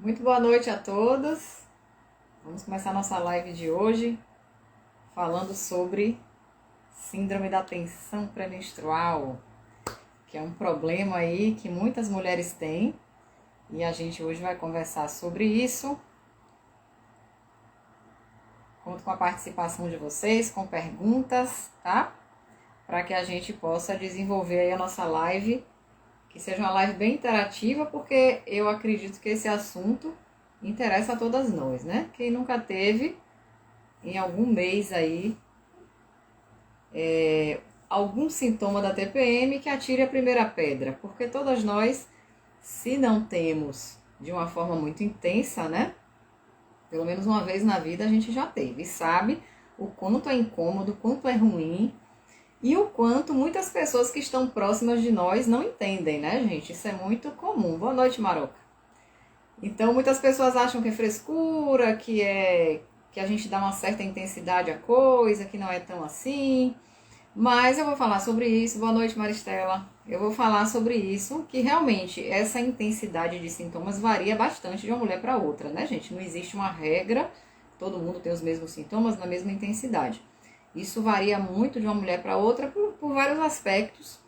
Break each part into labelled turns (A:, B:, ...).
A: Muito boa noite a todos. Vamos começar nossa live de hoje falando sobre síndrome da tensão pré-menstrual, que é um problema aí que muitas mulheres têm, e a gente hoje vai conversar sobre isso. Conto com a participação de vocês, com perguntas, tá? Para que a gente possa desenvolver aí a nossa live, que seja uma live bem interativa, porque eu acredito que esse assunto interessa a todas nós, né? Quem nunca teve, em algum mês aí, algum sintoma da TPM, que atire a primeira pedra, porque todas nós, se não temos de uma forma muito intensa, né? Pelo menos uma vez na vida a gente já teve, e sabe o quanto é incômodo, o quanto é ruim, e o quanto muitas pessoas que estão próximas de nós não entendem, né, gente? Isso é muito comum. Boa noite, Maroca. Então, muitas pessoas acham que é frescura, que a gente dá uma certa intensidade à coisa, que não é tão assim. Mas eu vou falar sobre isso. Boa noite, Maristela. Eu vou falar sobre isso, que realmente essa intensidade de sintomas varia bastante de uma mulher para outra, né, gente? Não existe uma regra, todo mundo tem os mesmos sintomas na mesma intensidade. Isso varia muito de uma mulher para outra por vários aspectos,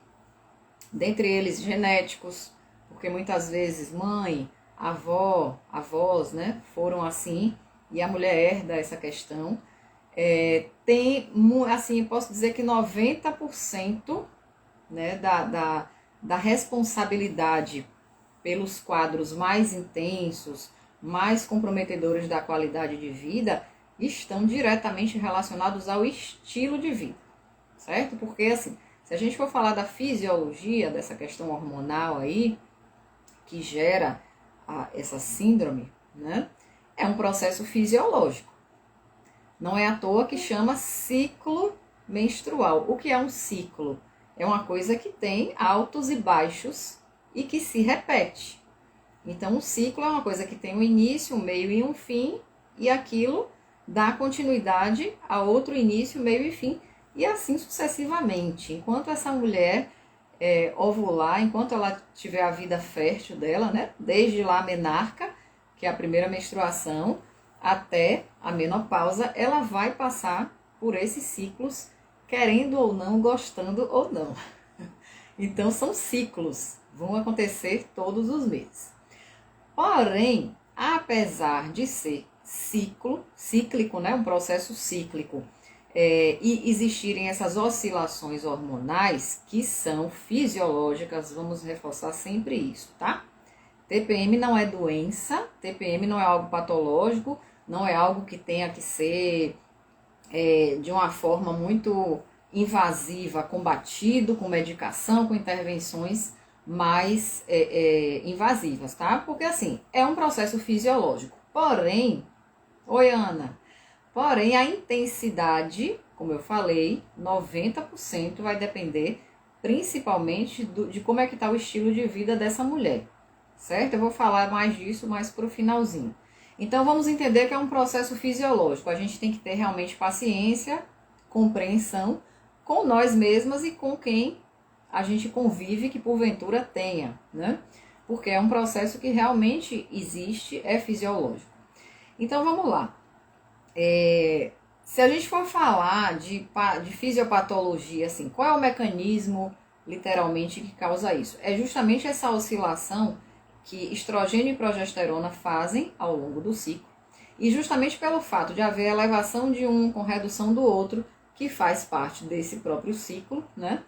A: dentre eles genéticos, porque muitas vezes mãe, avó, avós, né, foram assim, e a mulher herda essa questão. Tem, assim, posso dizer que 90%, né, da responsabilidade pelos quadros mais intensos, mais comprometedores da qualidade de vida, estão diretamente relacionados ao estilo de vida, certo? Porque, assim, se a gente for falar da fisiologia dessa questão hormonal aí, que gera essa síndrome, né? É um processo fisiológico. Não é à toa que chama ciclo menstrual. O que é um ciclo? É uma coisa que tem altos e baixos e que se repete. Então, um ciclo é uma coisa que tem um início, um meio e um fim, e aquilo dá continuidade a outro início, meio e fim, e assim sucessivamente. Enquanto essa mulher ovular, enquanto ela tiver a vida fértil dela, né? Desde lá a menarca, que é a primeira menstruação, até a menopausa, ela vai passar por esses ciclos, querendo ou não, gostando ou não. Então são ciclos, vão acontecer todos os meses. Porém, apesar de ser cíclico, né, um processo cíclico, e existirem essas oscilações hormonais que são fisiológicas, vamos reforçar sempre isso, tá? TPM não é doença, TPM não é algo patológico, não é algo que tenha que ser de uma forma muito invasiva, combatido com medicação, com intervenções mais invasivas, tá? Porque assim, é um processo fisiológico. Porém, oi Ana, porém a intensidade, como eu falei, 90% vai depender principalmente de como é que está o estilo de vida dessa mulher, certo? Eu vou falar mais disso mais pro finalzinho. Então vamos entender que é um processo fisiológico. A gente tem que ter realmente paciência, compreensão com nós mesmas e com quem a gente convive que porventura tenha, né? Porque é um processo que realmente existe, é fisiológico. Então vamos lá. Se a gente for falar de fisiopatologia, assim, qual é o mecanismo literalmente que causa isso? É justamente essa oscilação que estrogênio e progesterona fazem ao longo do ciclo, e justamente pelo fato de haver elevação de um com redução do outro, que faz parte desse próprio ciclo, né?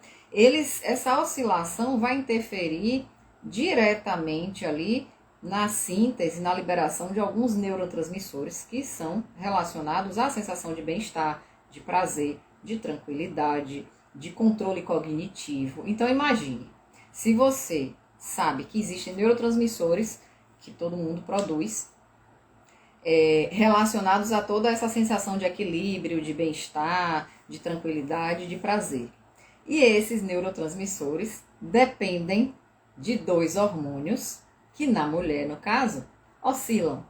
A: Essa oscilação vai interferir diretamente ali na síntese, na liberação de alguns neurotransmissores que são relacionados à sensação de bem-estar, de prazer, de tranquilidade, de controle cognitivo. Então imagine, se você sabe que existem neurotransmissores que todo mundo produz, relacionados a toda essa sensação de equilíbrio, de bem-estar, de tranquilidade, de prazer. E esses neurotransmissores dependem de dois hormônios que na mulher, no caso, oscilam.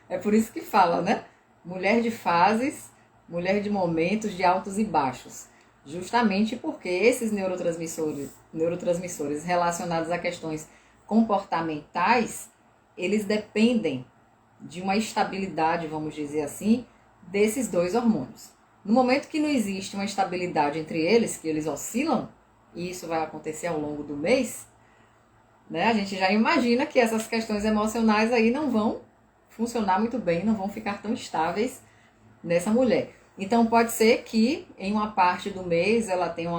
A: É por isso que fala, né? Mulher de fases, mulher de momentos de altos e baixos. Justamente porque esses neurotransmissores relacionados a questões comportamentais, eles dependem de uma estabilidade, vamos dizer assim, desses dois hormônios. No momento que não existe uma estabilidade entre eles, que eles oscilam, e isso vai acontecer ao longo do mês, né? A gente já imagina que essas questões emocionais aí não vão funcionar muito bem, não vão ficar tão estáveis nessa mulher. Então pode ser que em uma parte do mês ela tenha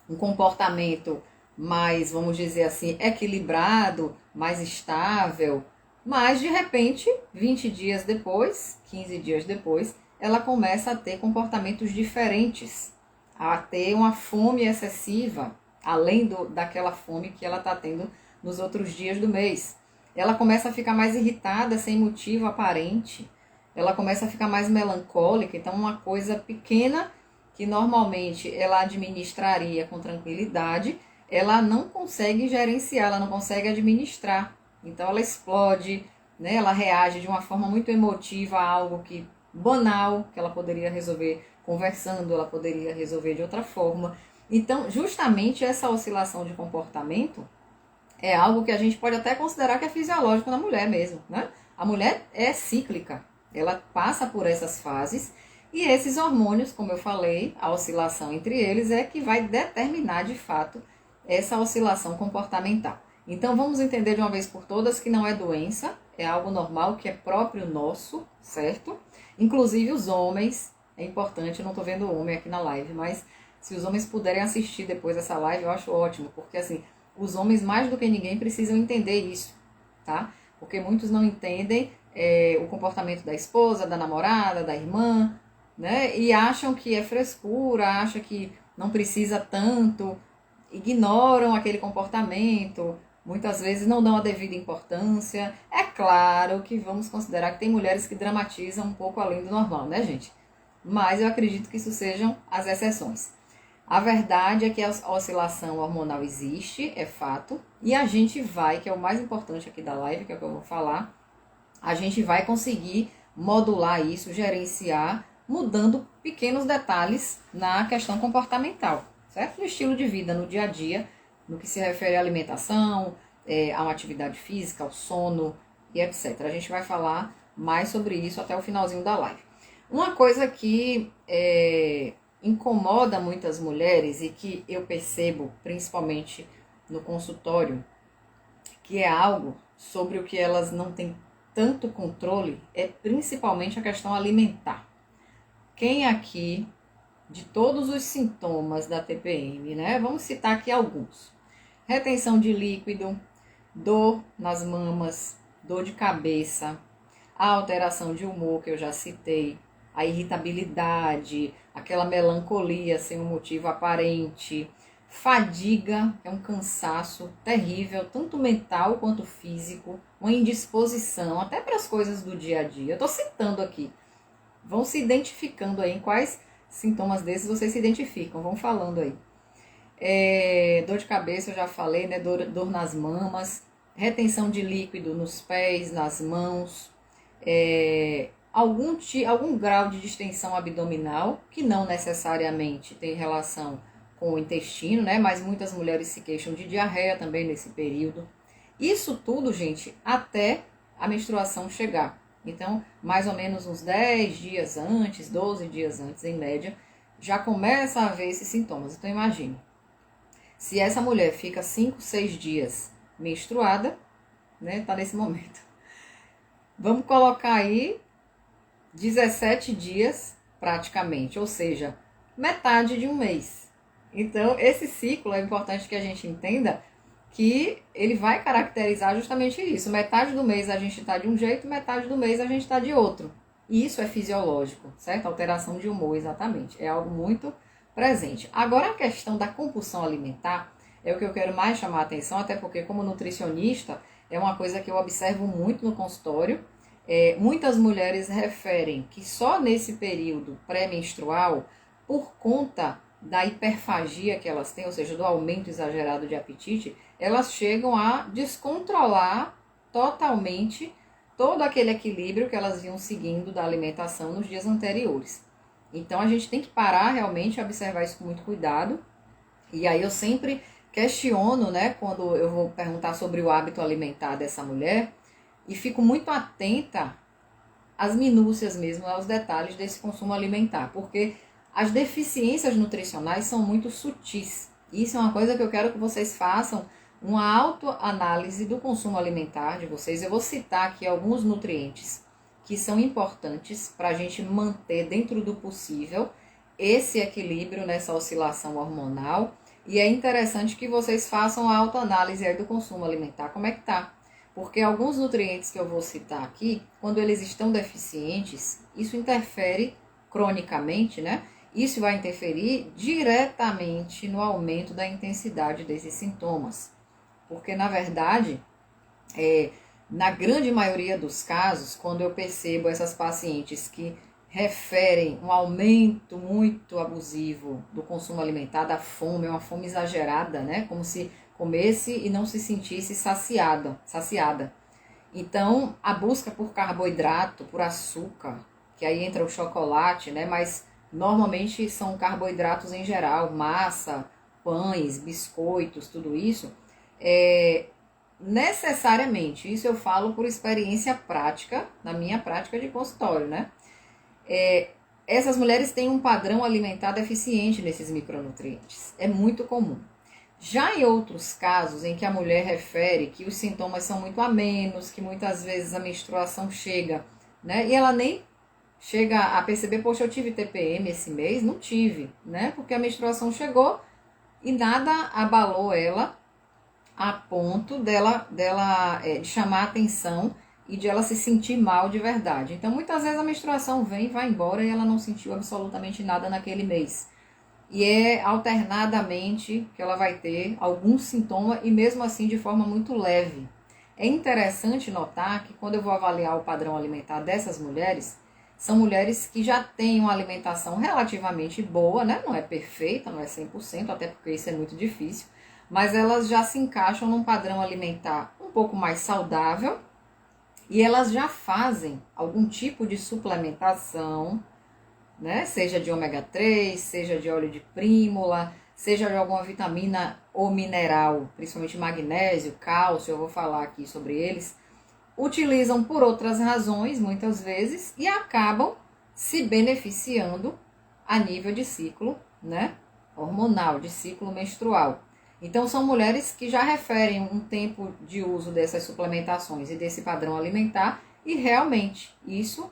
A: um comportamento mais, vamos dizer assim, equilibrado, mais estável, mas de repente, 20 dias depois, 15 dias depois, ela começa a ter comportamentos diferentes, a ter uma fome excessiva, além daquela fome que ela está tendo nos outros dias do mês. Ela começa a ficar mais irritada sem motivo aparente, ela começa a ficar mais melancólica, então uma coisa pequena que normalmente ela administraria com tranquilidade, ela não consegue gerenciar, ela não consegue administrar. Então ela explode, né? Ela reage de uma forma muito emotiva a algo que banal, que ela poderia resolver conversando, ela poderia resolver de outra forma. Então, justamente essa oscilação de comportamento é algo que a gente pode até considerar que é fisiológico na mulher mesmo, né? A mulher é cíclica, ela passa por essas fases e esses hormônios, como eu falei, a oscilação entre eles é que vai determinar de fato essa oscilação comportamental. Então vamos entender de uma vez por todas que não é doença, é algo normal que é próprio nosso, certo? Inclusive os homens, é importante, eu não tô vendo o homem aqui na live, mas se os homens puderem assistir depois dessa live, eu acho ótimo, porque assim, os homens mais do que ninguém precisam entender isso, tá? Porque muitos não entendem o comportamento da esposa, da namorada, da irmã, né? E acham que é frescura, acham que não precisa tanto, ignoram aquele comportamento, muitas vezes não dão a devida importância. É claro que vamos considerar que tem mulheres que dramatizam um pouco além do normal, né, gente? Mas eu acredito que isso sejam as exceções. A verdade é que a oscilação hormonal existe, é fato, e a gente vai, que é o mais importante aqui da live, que é o que eu vou falar, a gente vai conseguir modular isso, gerenciar, mudando pequenos detalhes na questão comportamental, certo? No estilo de vida, no dia a dia, no que se refere à alimentação, a uma atividade física, ao sono e etc. A gente vai falar mais sobre isso até o finalzinho da live. Uma coisa que incomoda muitas mulheres e que eu percebo, principalmente no consultório, que é algo sobre o que elas não têm tanto controle, é principalmente a questão alimentar. Quem aqui, de todos os sintomas da TPM, né? Vamos citar aqui alguns. Retenção de líquido, dor nas mamas, dor de cabeça, a alteração de humor que eu já citei, a irritabilidade, aquela melancolia sem um motivo aparente, fadiga, é um cansaço terrível, tanto mental quanto físico, uma indisposição, até para as coisas do dia a dia. Eu estou citando aqui, vão se identificando aí em quais sintomas desses vocês se identificam, vão falando aí. Dor de cabeça, eu já falei, né? Dor nas mamas, retenção de líquido nos pés, nas mãos, algum grau de distensão abdominal, que não necessariamente tem relação com o intestino, né? Mas muitas mulheres se queixam de diarreia também nesse período. Isso tudo, gente, até a menstruação chegar. Então, mais ou menos uns 10 dias antes, 12 dias antes, em média, já começa a haver esses sintomas. Então, imagine, se essa mulher fica 5, 6 dias menstruada, né, tá nesse momento. Vamos colocar aí 17 dias praticamente, ou seja, metade de um mês. Então, esse ciclo é importante que a gente entenda que ele vai caracterizar justamente isso. Metade do mês a gente está de um jeito, metade do mês a gente está de outro. E isso é fisiológico, certo? Alteração de humor, exatamente. É algo muito presente. Agora, a questão da compulsão alimentar é o que eu quero mais chamar a atenção, até porque, como nutricionista, é uma coisa que eu observo muito no consultório. Muitas mulheres referem que só nesse período pré-menstrual, por conta da hiperfagia que elas têm, ou seja, do aumento exagerado de apetite, elas chegam a descontrolar totalmente todo aquele equilíbrio que elas vinham seguindo da alimentação nos dias anteriores. Então a gente tem que parar realmente e observar isso com muito cuidado. E aí eu sempre questiono, né, quando eu vou perguntar sobre o hábito alimentar dessa mulher e fico muito atenta às minúcias mesmo, aos detalhes desse consumo alimentar, porque as deficiências nutricionais são muito sutis. Isso é uma coisa que eu quero que vocês façam uma autoanálise do consumo alimentar de vocês. Eu vou citar aqui alguns nutrientes que são importantes para a gente manter dentro do possível esse equilíbrio nessa oscilação hormonal. E é interessante que vocês façam a autoanálise aí do consumo alimentar, como é que tá. Porque alguns nutrientes que eu vou citar aqui, quando eles estão deficientes, isso interfere cronicamente, né? Isso vai interferir diretamente no aumento da intensidade desses sintomas. Porque, na verdade, na grande maioria dos casos, quando eu percebo essas pacientes que referem um aumento muito abusivo do consumo alimentar, da fome, uma fome exagerada, né? Como se comesse e não se sentisse saciada. Então, a busca por carboidrato, por açúcar, que aí entra o chocolate, né? Mas normalmente são carboidratos em geral, massa, pães, biscoitos, tudo isso. Necessariamente, isso eu falo por experiência prática, na minha prática de consultório, né? Essas mulheres têm um padrão alimentar deficiente nesses micronutrientes. É muito comum. Já em outros casos em que a mulher refere que os sintomas são muito amenos, que muitas vezes a menstruação chega, né? E ela nem chega a perceber, poxa, eu tive TPM esse mês? Não tive, né? Porque a menstruação chegou e nada abalou ela a ponto dela chamar a atenção e de ela se sentir mal de verdade. Então, muitas vezes a menstruação vem e vai embora e ela não sentiu absolutamente nada naquele mês. E é alternadamente que ela vai ter algum sintoma e mesmo assim de forma muito leve. É interessante notar que quando eu vou avaliar o padrão alimentar dessas mulheres, são mulheres que já têm uma alimentação relativamente boa, né? Não é perfeita, não é 100%, até porque isso é muito difícil, mas elas já se encaixam num padrão alimentar um pouco mais saudável e elas já fazem algum tipo de suplementação, né? Seja de ômega 3, seja de óleo de prímula, seja de alguma vitamina ou mineral, principalmente magnésio, cálcio, eu vou falar aqui sobre eles. Utilizam por outras razões, muitas vezes, e acabam se beneficiando a nível de ciclo, né? Hormonal, de ciclo menstrual. Então, são mulheres que já referem um tempo de uso dessas suplementações e desse padrão alimentar, e realmente isso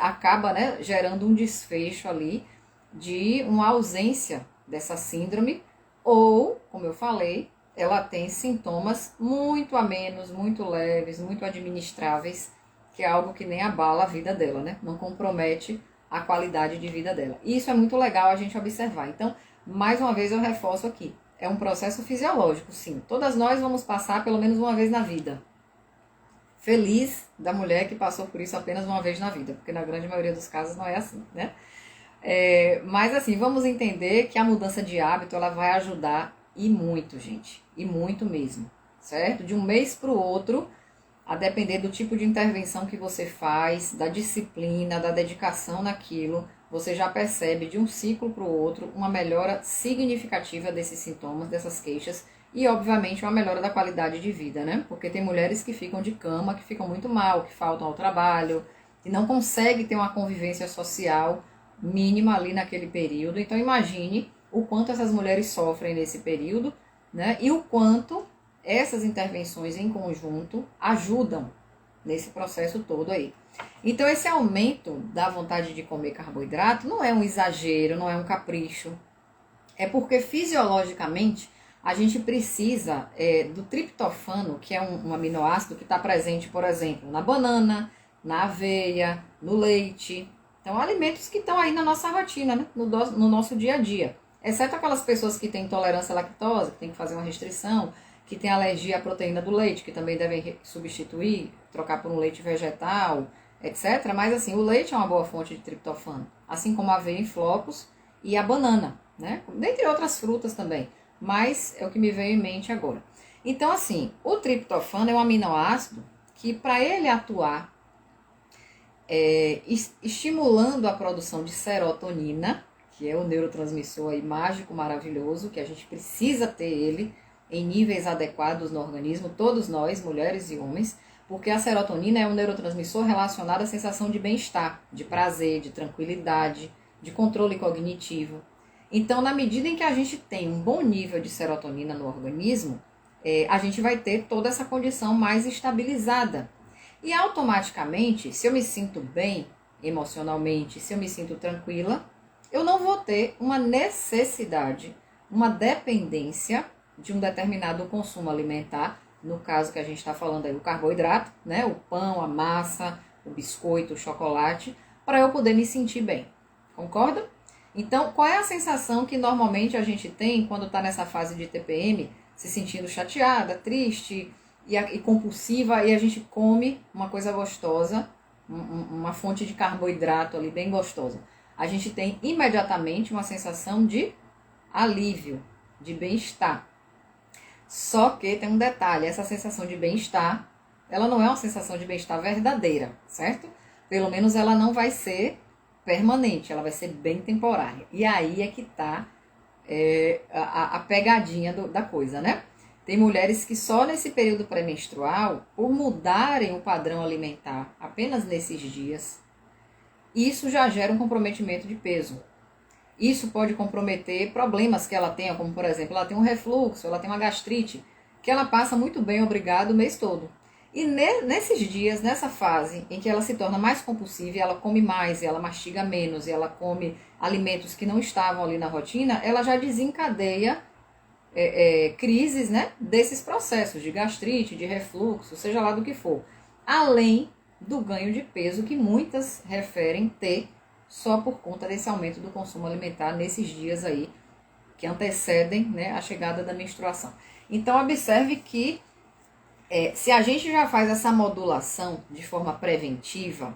A: acaba, né, gerando um desfecho ali de uma ausência dessa síndrome, ou, como eu falei, ela tem sintomas muito amenos, muito leves, muito administráveis, que é algo que nem abala a vida dela, né? Não compromete a qualidade de vida dela. E isso é muito legal a gente observar. Então, mais uma vez eu reforço aqui, é um processo fisiológico, sim. Todas nós vamos passar pelo menos uma vez na vida. Feliz da mulher que passou por isso apenas uma vez na vida, porque na grande maioria dos casos não é assim, né? Mas assim, vamos entender que a mudança de hábito, ela vai ajudar e muito, gente, e muito mesmo, certo? De um mês para o outro, a depender do tipo de intervenção que você faz, da disciplina, da dedicação naquilo, você já percebe de um ciclo para o outro uma melhora significativa desses sintomas, dessas queixas, e obviamente uma melhora da qualidade de vida, né? Porque tem mulheres que ficam de cama, que ficam muito mal, que faltam ao trabalho, e não conseguem ter uma convivência social mínima ali naquele período. Então imagine o quanto essas mulheres sofrem nesse período, né? E o quanto essas intervenções em conjunto ajudam nesse processo todo aí. Então esse aumento da vontade de comer carboidrato não é um exagero, não é um capricho. É porque fisiologicamente a gente precisa do triptofano, que é um aminoácido que está presente, por exemplo, na banana, na aveia, no leite. Então, alimentos que estão aí na nossa rotina, né? No nosso dia a dia. Exceto aquelas pessoas que têm intolerância à lactose, que tem que fazer uma restrição, que tem alergia à proteína do leite, que também devem substituir, trocar por um leite vegetal, etc. Mas assim, o leite é uma boa fonte de triptofano, assim como a aveia em flocos e a banana, né? Dentre outras frutas também, mas é o que me veio em mente agora. Então assim, o triptofano é um aminoácido que para ele atuar estimulando a produção de serotonina, que é o neurotransmissor aí mágico, maravilhoso, que a gente precisa ter ele em níveis adequados no organismo, todos nós, mulheres e homens, porque a serotonina é um neurotransmissor relacionado à sensação de bem-estar, de prazer, de tranquilidade, de controle cognitivo. Então, na medida em que a gente tem um bom nível de serotonina no organismo, a gente vai ter toda essa condição mais estabilizada. E automaticamente, se eu me sinto bem emocionalmente, se eu me sinto tranquila, eu não vou ter uma necessidade, uma dependência de um determinado consumo alimentar, no caso que a gente está falando aí, o carboidrato, né? O pão, a massa, o biscoito, o chocolate, para eu poder me sentir bem. Concorda? Então, qual é a sensação que normalmente a gente tem quando está nessa fase de TPM, se sentindo chateada, triste e compulsiva, e a gente come uma coisa gostosa, uma fonte de carboidrato ali bem gostosa? A gente tem imediatamente uma sensação de alívio, de bem-estar. Só que tem um detalhe, essa sensação de bem-estar, ela não é uma sensação de bem-estar verdadeira, certo? Pelo menos ela não vai ser permanente, ela vai ser bem temporária. E aí é que tá a pegadinha da coisa, né? Tem mulheres que só nesse período pré-menstrual, por mudarem o padrão alimentar apenas nesses dias, isso já gera um comprometimento de peso. Isso pode comprometer problemas que ela tenha, como por exemplo, ela tem um refluxo, ela tem uma gastrite, que ela passa muito bem, obrigado, o mês todo. E nesses dias, nessa fase em que ela se torna mais compulsiva, e ela come mais, e ela mastiga menos, e ela come alimentos que não estavam ali na rotina, ela já desencadeia crises, né, desses processos de gastrite, de refluxo, seja lá do que for. Além do ganho de peso que muitas referem ter só por conta desse aumento do consumo alimentar nesses dias aí que antecedem, né, a chegada da menstruação. Então, observe que se a gente já faz essa modulação de forma preventiva,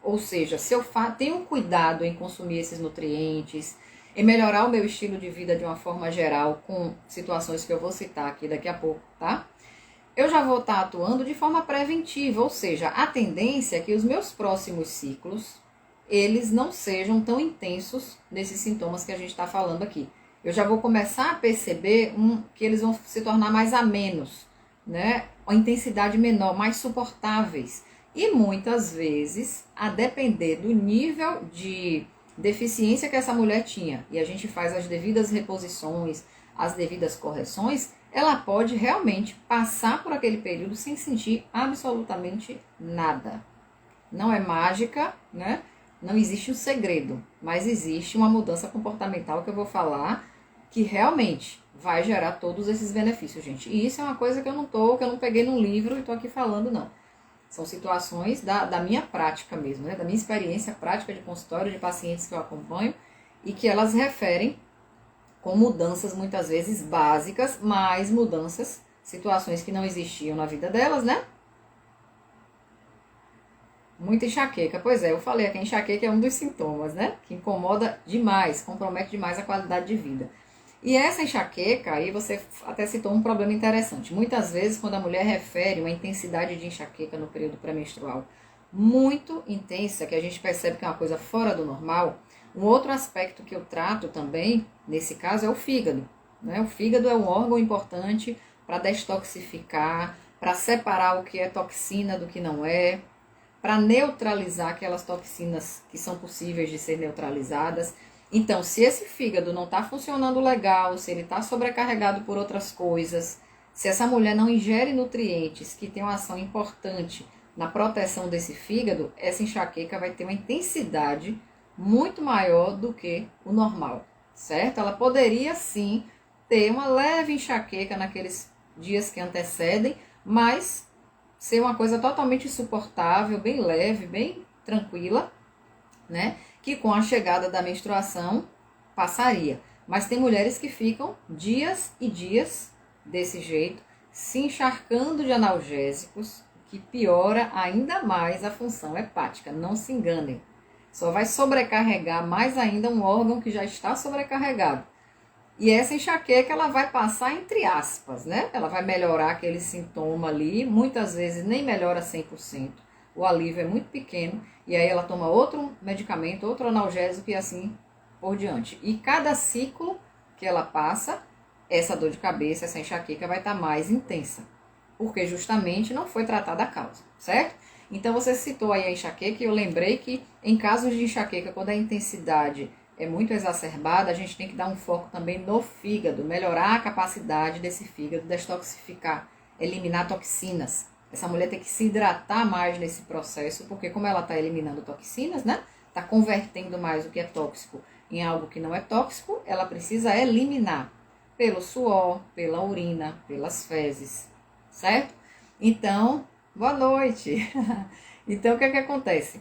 A: ou seja, se eu tenho cuidado em consumir esses nutrientes, em melhorar o meu estilo de vida de uma forma geral, com situações que eu vou citar aqui daqui a pouco, tá? Eu já vou estar atuando de forma preventiva, ou seja, a tendência é que os meus próximos ciclos, eles não sejam tão intensos nesses sintomas que a gente está falando aqui. Eu já vou começar a perceber que eles vão se tornar mais amenos, né? A intensidade menor, mais suportáveis. E muitas vezes, a depender do nível de deficiência que essa mulher tinha, e a gente faz as devidas reposições, as devidas correções, ela pode realmente passar por aquele período sem sentir absolutamente nada. Não é mágica, né? Não existe um segredo, mas existe uma mudança comportamental que eu vou falar que realmente vai gerar todos esses benefícios, gente. E isso é uma coisa que eu não peguei num livro e tô aqui falando, não. São situações da minha prática mesmo, né? Da minha experiência prática de consultório, de pacientes que eu acompanho, e que elas referem com mudanças muitas vezes básicas, mas mudanças, situações que não existiam na vida delas, né? Muita enxaqueca. Pois é, eu falei aqui, a enxaqueca é um dos sintomas, né? Que incomoda demais, compromete demais a qualidade de vida. E essa enxaqueca, aí você até citou um problema interessante. Muitas vezes, quando a mulher refere uma intensidade de enxaqueca no período pré-menstrual muito intensa, que a gente percebe que é uma coisa fora do normal, um outro aspecto que eu trato também, nesse caso, é o fígado, né? O fígado é um órgão importante para detoxificar, para separar o que é toxina do que não é, para neutralizar aquelas toxinas que são possíveis de ser neutralizadas. Então, se esse fígado não está funcionando legal, se ele está sobrecarregado por outras coisas, se essa mulher não ingere nutrientes que têm uma ação importante na proteção desse fígado, essa enxaqueca vai ter uma intensidade muito maior do que o normal, certo? Ela poderia sim ter uma leve enxaqueca naqueles dias que antecedem, mas ser uma coisa totalmente suportável, bem leve, bem tranquila, né? Que com a chegada da menstruação passaria. Mas tem mulheres que ficam dias e dias desse jeito, se encharcando de analgésicos, que piora ainda mais a função hepática. Não se enganem. Só vai sobrecarregar mais ainda um órgão que já está sobrecarregado. E essa enxaqueca, ela vai passar entre aspas, né? Ela vai melhorar aquele sintoma ali, muitas vezes nem melhora 100%. O alívio é muito pequeno, e aí ela toma outro medicamento, outro analgésico, e assim por diante. E cada ciclo que ela passa, essa dor de cabeça, essa enxaqueca vai estar mais intensa, porque justamente não foi tratada a causa, certo? Então você citou aí a enxaqueca e eu lembrei que em casos de enxaqueca, quando a intensidade é muito exacerbada, a gente tem que dar um foco também no fígado, melhorar a capacidade desse fígado, detoxificar, eliminar toxinas. Essa mulher tem que se hidratar mais nesse processo, porque como ela está eliminando toxinas, né? Está convertendo mais o que é tóxico em algo que não é tóxico, ela precisa eliminar pelo suor, pela urina, pelas fezes, certo? Então, boa noite. Então, o que é que acontece?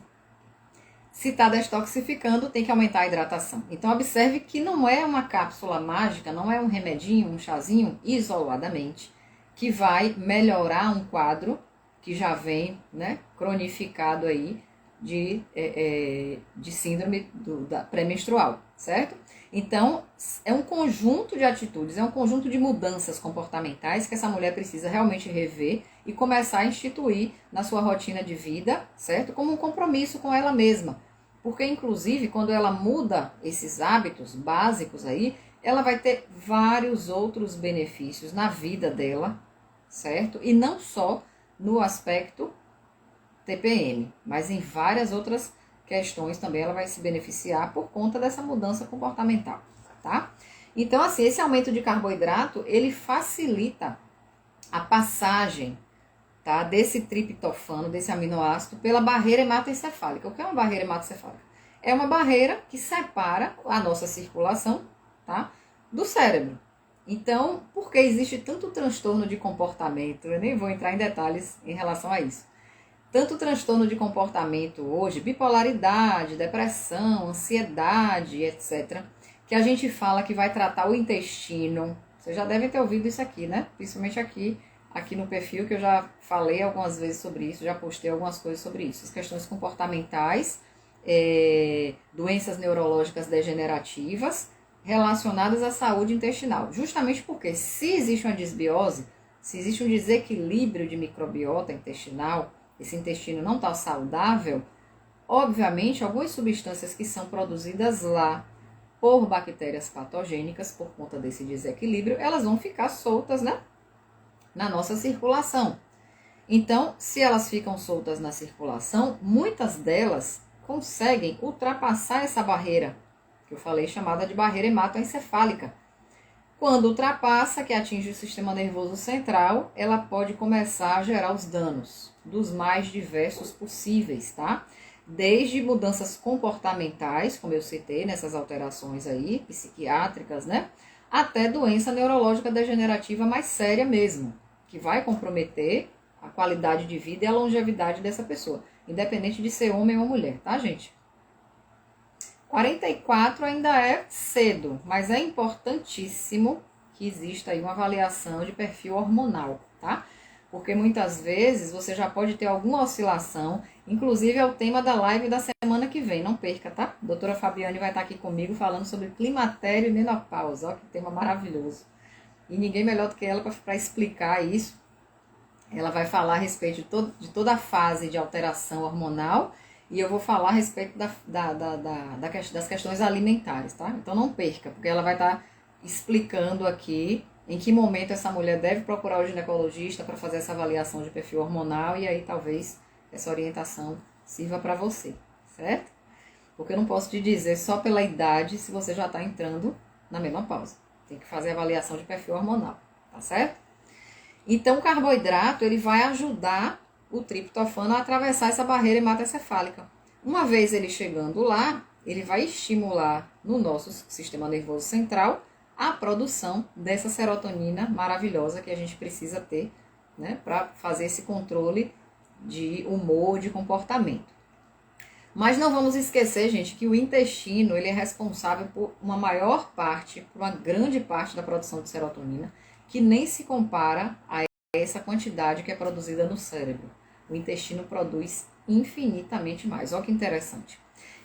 A: Se está detoxificando, tem que aumentar a hidratação. Então, observe que não é uma cápsula mágica, não é um remedinho, um chazinho, isoladamente, que vai melhorar um quadro que já vem, né, cronificado aí de síndrome da pré-menstrual, certo? Então, é um conjunto de atitudes, é um conjunto de mudanças comportamentais que essa mulher precisa realmente rever e começar a instituir na sua rotina de vida, certo? Como um compromisso com ela mesma. Porque, inclusive, quando ela muda esses hábitos básicos aí, ela vai ter vários outros benefícios na vida dela, certo? E não só no aspecto TPM, mas em várias outras questões também ela vai se beneficiar por conta dessa mudança comportamental, tá? Então, assim, esse aumento de carboidrato, ele facilita a passagem, tá, desse triptofano, desse aminoácido, pela barreira hematoencefálica. O que é uma barreira hematoencefálica? É uma barreira que separa a nossa circulação, tá, do cérebro. Então, por que existe tanto transtorno de comportamento? Eu nem vou entrar em detalhes em relação a isso. Tanto transtorno de comportamento hoje, bipolaridade, depressão, ansiedade, etc., que a gente fala que vai tratar o intestino. Vocês já devem ter ouvido isso aqui, né? Principalmente aqui no perfil, que eu já falei algumas vezes sobre isso, já postei algumas coisas sobre isso. As questões comportamentais, doenças neurológicas degenerativas relacionadas à saúde intestinal. Justamente porque se existe uma desbiose, se existe um desequilíbrio de microbiota intestinal, esse intestino não está saudável, obviamente algumas substâncias que são produzidas lá por bactérias patogênicas, por conta desse desequilíbrio, elas vão ficar soltas, né, na nossa circulação. Então, se elas ficam soltas na circulação, muitas delas conseguem ultrapassar essa barreira, que eu falei, chamada de barreira hematoencefálica. Quando ultrapassa, que atinge o sistema nervoso central, ela pode começar a gerar os danos dos mais diversos possíveis, tá? Desde mudanças comportamentais, como eu citei nessas alterações aí, psiquiátricas, né? Até doença neurológica degenerativa mais séria mesmo, que vai comprometer a qualidade de vida e a longevidade dessa pessoa, independente de ser homem ou mulher, tá, gente? 44 ainda é cedo, mas é importantíssimo que exista aí uma avaliação de perfil hormonal, tá? Porque muitas vezes você já pode ter alguma oscilação, inclusive é o tema da live da semana que vem, não perca, tá? A doutora Fabiane vai estar aqui comigo falando sobre climatério e menopausa, ó que tema maravilhoso. E ninguém melhor do que ela para explicar isso. Ela vai falar a respeito de toda a fase de alteração hormonal e eu vou falar a respeito das questões alimentares, tá? Então não perca, porque ela vai estar explicando aqui em que momento essa mulher deve procurar o ginecologista para fazer essa avaliação de perfil hormonal e aí talvez essa orientação sirva para você, certo? Porque eu não posso te dizer só pela idade se você já está entrando na menopausa. Tem que fazer a avaliação de perfil hormonal, tá certo? Então o carboidrato ele vai ajudar o triptofano a atravessar essa barreira hematoencefálica. Uma vez ele chegando lá, ele vai estimular no nosso sistema nervoso central a produção dessa serotonina maravilhosa que a gente precisa ter, né, para fazer esse controle de humor, de comportamento. Mas não vamos esquecer, gente, que o intestino ele é responsável por uma maior parte, por uma grande parte da produção de serotonina, que nem se compara a essa quantidade que é produzida no cérebro. O intestino produz infinitamente mais. Olha que interessante.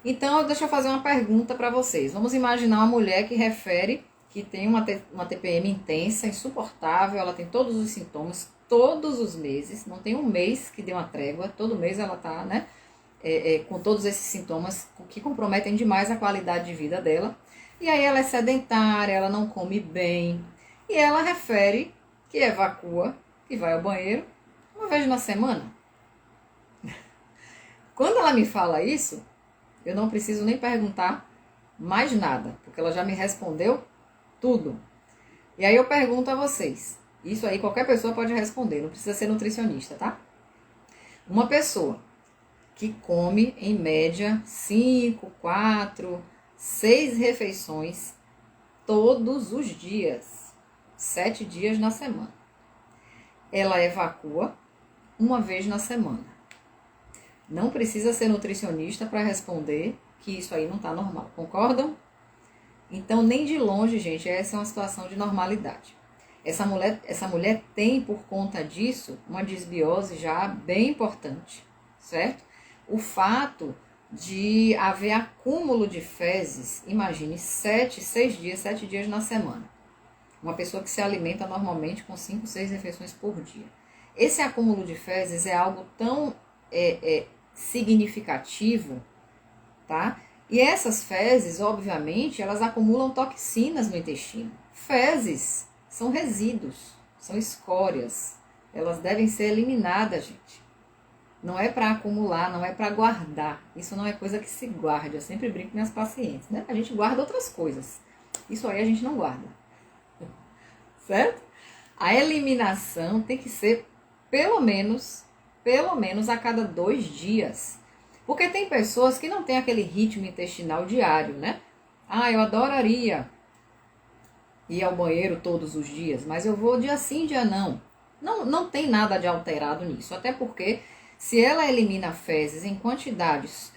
A: Então, deixa eu fazer uma pergunta para vocês. Vamos imaginar uma mulher que refere que tem uma TPM intensa, insuportável, ela tem todos os sintomas, todos os meses, não tem um mês que dê uma trégua, todo mês ela tá, né, com todos esses sintomas que comprometem demais a qualidade de vida dela. E aí ela é sedentária, ela não come bem. E ela refere que evacua, que vai ao banheiro uma vez na semana. Quando ela me fala isso, eu não preciso nem perguntar mais nada, porque ela já me respondeu tudo. E aí eu pergunto a vocês, isso aí qualquer pessoa pode responder, não precisa ser nutricionista, tá? Uma pessoa que come, em média, 5, 4, 6 refeições todos os dias, 7 dias na semana. Ela evacua uma vez na semana. Não precisa ser nutricionista para responder que isso aí não está normal, concordam? Então, nem de longe, gente, essa é uma situação de normalidade. Essa mulher tem, por conta disso, uma disbiose já bem importante, certo? O fato de haver acúmulo de fezes, imagine 7 dias na semana. Uma pessoa que se alimenta normalmente com 5, 6 refeições por dia. Esse acúmulo de fezes é algo tão significativo, tá? E essas fezes, obviamente, elas acumulam toxinas no intestino. Fezes são resíduos, são escórias. Elas devem ser eliminadas, gente. Não é para acumular, não é para guardar. Isso não é coisa que se guarde. Eu sempre brinco com minhas pacientes, né? A gente guarda outras coisas. Isso aí a gente não guarda. Certo? A eliminação tem que ser pelo menos a cada 2 dias. Porque tem pessoas que não têm aquele ritmo intestinal diário, né? Ah, eu adoraria ir ao banheiro todos os dias, mas eu vou dia sim, dia não. Não tem nada de alterado nisso. Até porque se ela elimina fezes em quantidades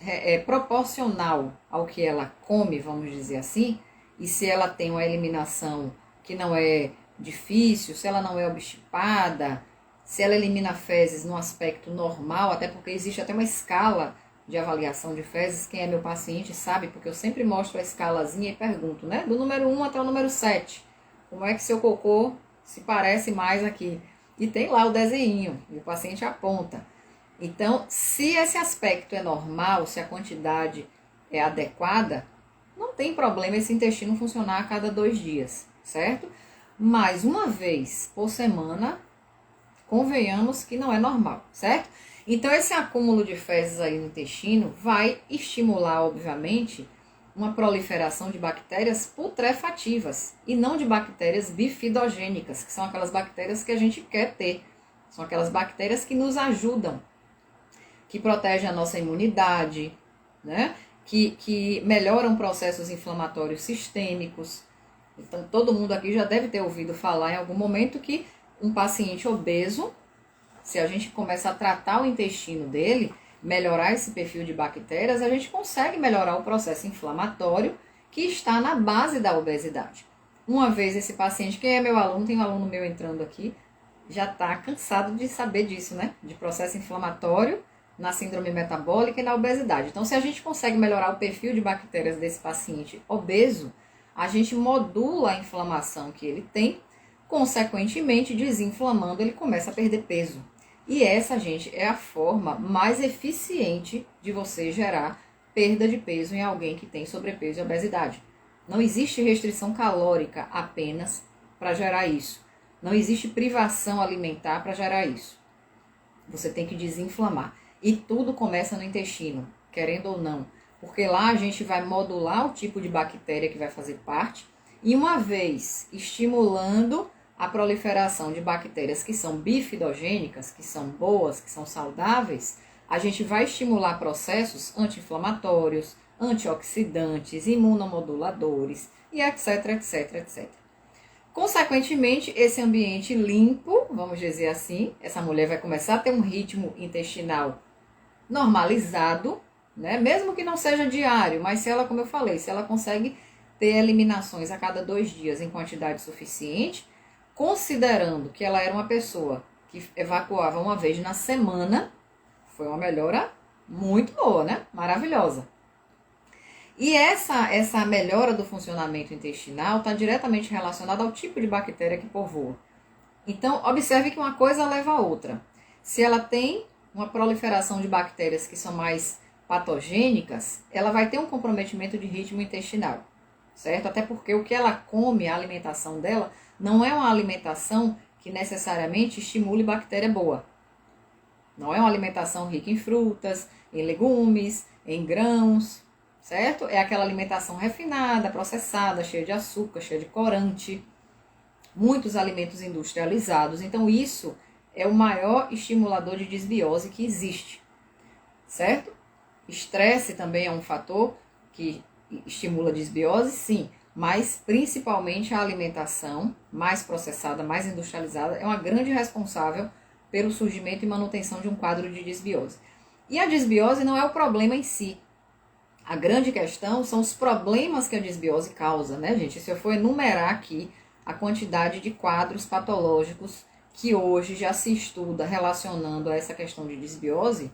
A: proporcional ao que ela come, vamos dizer assim, e se ela tem uma eliminação que não é difícil, se ela não é obstipada, se ela elimina fezes no aspecto normal, até porque existe até uma escala de avaliação de fezes, quem é meu paciente sabe, porque eu sempre mostro a escalazinha e pergunto, né? Do número 1 até o número 7, como é que seu cocô se parece mais aqui? E tem lá o desenho, e o paciente aponta. Então, se esse aspecto é normal, se a quantidade é adequada, não tem problema esse intestino funcionar a cada 2 dias, certo? Mas uma vez por semana, convenhamos que não é normal, certo? Então, esse acúmulo de fezes aí no intestino vai estimular, obviamente, uma proliferação de bactérias putrefativas e não de bactérias bifidogênicas, que são aquelas bactérias que a gente quer ter. São aquelas bactérias que nos ajudam, que protegem a nossa imunidade, né? Que melhoram processos inflamatórios sistêmicos. Então, todo mundo aqui já deve ter ouvido falar em algum momento que um paciente obeso, se a gente começa a tratar o intestino dele, melhorar esse perfil de bactérias, a gente consegue melhorar o processo inflamatório que está na base da obesidade. Uma vez esse paciente, quem é meu aluno, tem um aluno meu entrando aqui, já está cansado de saber disso, né? De processo inflamatório na síndrome metabólica e na obesidade. Então, se a gente consegue melhorar o perfil de bactérias desse paciente obeso, a gente modula a inflamação que ele tem, consequentemente, desinflamando, ele começa a perder peso. E essa, gente, é a forma mais eficiente de você gerar perda de peso em alguém que tem sobrepeso e obesidade. Não existe restrição calórica apenas para gerar isso. Não existe privação alimentar para gerar isso. Você tem que desinflamar. E tudo começa no intestino, querendo ou não. Porque lá a gente vai modular o tipo de bactéria que vai fazer parte. E uma vez estimulando a proliferação de bactérias que são bifidogênicas, que são boas, que são saudáveis, a gente vai estimular processos anti-inflamatórios, antioxidantes, imunomoduladores e etc, etc, etc. Consequentemente, esse ambiente limpo, vamos dizer assim, essa mulher vai começar a ter um ritmo intestinal normalizado, né? Mesmo que não seja diário, mas se ela, como eu falei, se ela consegue ter eliminações a cada 2 dias em quantidade suficiente, considerando que ela era uma pessoa que evacuava uma vez na semana, foi uma melhora muito boa, né? Maravilhosa. E essa melhora do funcionamento intestinal está diretamente relacionada ao tipo de bactéria que povoa. Então, observe que uma coisa leva a outra. Se ela tem uma proliferação de bactérias que são mais patogênicas, ela vai ter um comprometimento de ritmo intestinal, certo? Até porque o que ela come, a alimentação dela, não é uma alimentação que necessariamente estimule bactéria boa. Não é uma alimentação rica em frutas, em legumes, em grãos, certo? É aquela alimentação refinada, processada, cheia de açúcar, cheia de corante, muitos alimentos industrializados. Então isso é o maior estimulador de desbiose que existe, certo? Estresse também é um fator que estimula a desbiose, sim, mas principalmente a alimentação mais processada, mais industrializada, é uma grande responsável pelo surgimento e manutenção de um quadro de desbiose. E a desbiose não é o problema em si. A grande questão são os problemas que a desbiose causa, né, gente? Se eu for enumerar aqui a quantidade de quadros patológicos que hoje já se estuda relacionando a essa questão de desbiose,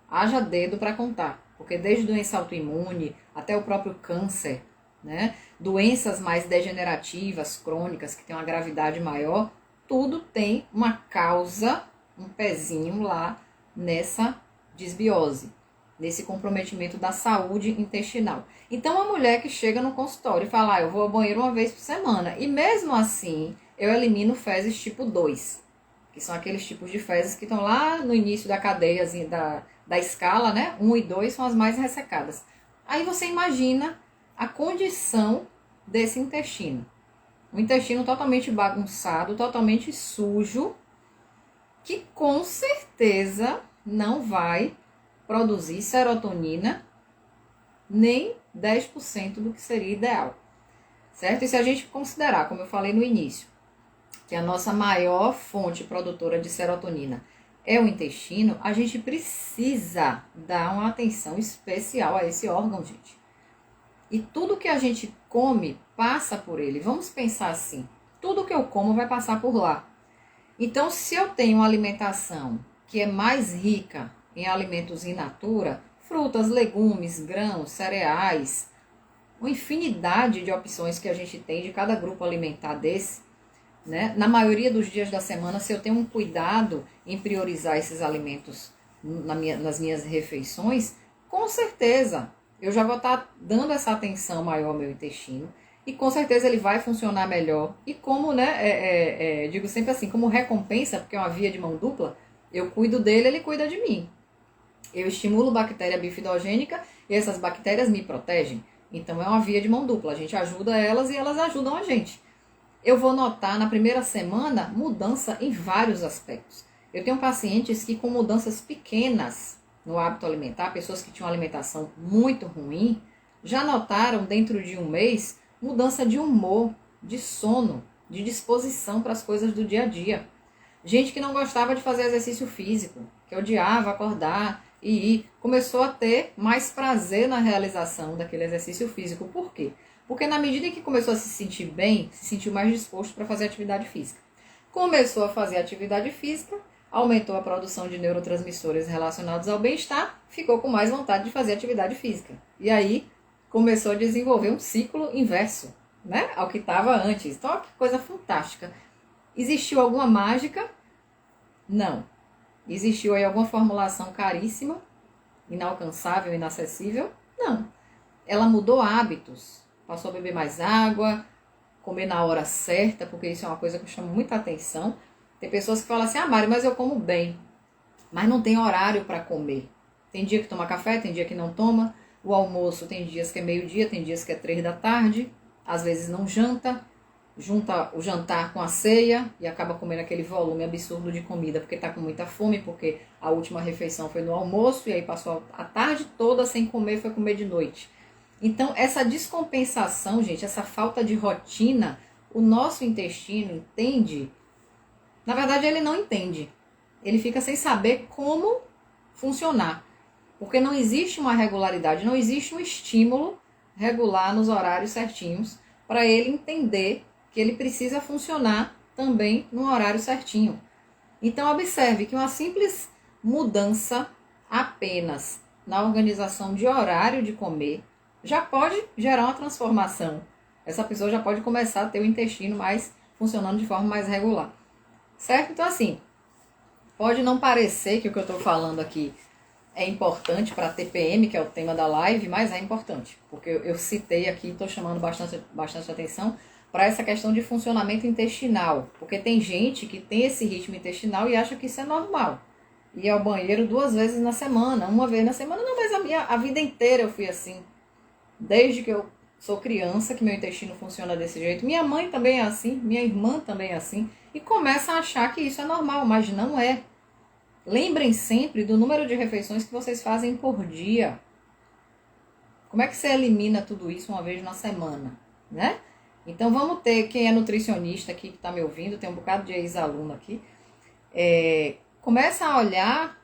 A: haja dedo para contar. Porque desde doença autoimune até o próprio câncer, né, doenças mais degenerativas, crônicas, que têm uma gravidade maior, tudo tem uma causa, um pezinho lá nessa desbiose, nesse comprometimento da saúde intestinal. Então, a mulher que chega no consultório e fala, eu vou ao banheiro uma vez por semana, e mesmo assim, eu elimino fezes tipo 2, que são aqueles tipos de fezes que estão lá no início da cadeia da escala, né? 1 e 2 são as mais ressecadas. Aí você imagina a condição desse intestino. Um intestino totalmente bagunçado, totalmente sujo, que com certeza não vai produzir serotonina nem 10% do que seria ideal, certo? E se a gente considerar, como eu falei no início, que a nossa maior fonte produtora de serotonina é o intestino, a gente precisa dar uma atenção especial a esse órgão, gente. E tudo que a gente come passa por ele. Vamos pensar assim, tudo que eu como vai passar por lá. Então, se eu tenho uma alimentação que é mais rica em alimentos in natura, frutas, legumes, grãos, cereais, uma infinidade de opções que a gente tem de cada grupo alimentar desse, né? Na maioria dos dias da semana, se eu tenho um cuidado em priorizar esses alimentos nas minhas refeições, com certeza eu já vou estar dando essa atenção maior ao meu intestino e com certeza ele vai funcionar melhor. E como, né, digo sempre assim, como recompensa, porque é uma via de mão dupla, eu cuido dele, ele cuida de mim. Eu estimulo bactéria bifidogênica e essas bactérias me protegem. Então é uma via de mão dupla, a gente ajuda elas e elas ajudam a gente. Eu vou notar na primeira semana mudança em vários aspectos. Eu tenho pacientes que com mudanças pequenas no hábito alimentar, pessoas que tinham uma alimentação muito ruim, já notaram dentro de um mês mudança de humor, de sono, de disposição para as coisas do dia a dia. Gente que não gostava de fazer exercício físico, que odiava acordar e ir, começou a ter mais prazer na realização daquele exercício físico. Por quê? Porque na medida em que começou a se sentir bem, se sentiu mais disposto para fazer atividade física. Começou a fazer atividade física, aumentou a produção de neurotransmissores relacionados ao bem-estar, ficou com mais vontade de fazer atividade física. E aí começou a desenvolver um ciclo inverso, né, ao que estava antes. Então, que coisa fantástica. Existiu alguma mágica? Não. Existiu aí alguma formulação caríssima, inalcançável, inacessível? Não. Ela mudou hábitos. Passou a beber mais água, comer na hora certa, porque isso é uma coisa que chama muita atenção. Tem pessoas que falam assim, Mari, mas eu como bem, mas não tem horário para comer. Tem dia que toma café, tem dia que não toma. O almoço tem dias que é meio-dia, tem dias que é 3 da tarde. Às vezes não janta, junta o jantar com a ceia e acaba comendo aquele volume absurdo de comida porque está com muita fome, porque a última refeição foi no almoço e aí passou a tarde toda sem comer, foi comer de noite. Então, essa descompensação, gente, essa falta de rotina, o nosso intestino entende. Na verdade, ele não entende. Ele fica sem saber como funcionar. Porque não existe uma regularidade, não existe um estímulo regular nos horários certinhos para ele entender que ele precisa funcionar também no horário certinho. Então, observe que uma simples mudança apenas na organização de horário de comer já pode gerar uma transformação. Essa pessoa já pode começar a ter o intestino mais funcionando de forma mais regular. Certo? Então, assim, pode não parecer que o que eu estou falando aqui é importante para a TPM, que é o tema da live, mas é importante, porque eu citei aqui, estou chamando bastante atenção para essa questão de funcionamento intestinal, porque tem gente que tem esse ritmo intestinal e acha que isso é normal. Ir ao banheiro 2 vezes na semana, uma vez na semana, não, mas a vida inteira eu fui assim. Desde que eu sou criança, que meu intestino funciona desse jeito. Minha mãe também é assim, minha irmã também é assim. E começa a achar que isso é normal, mas não é. Lembrem sempre do número de refeições que vocês fazem por dia. Como é que você elimina tudo isso uma vez na semana, né? Então vamos ter, quem é nutricionista aqui que está me ouvindo, tem um bocado de ex-aluno aqui, começa a olhar,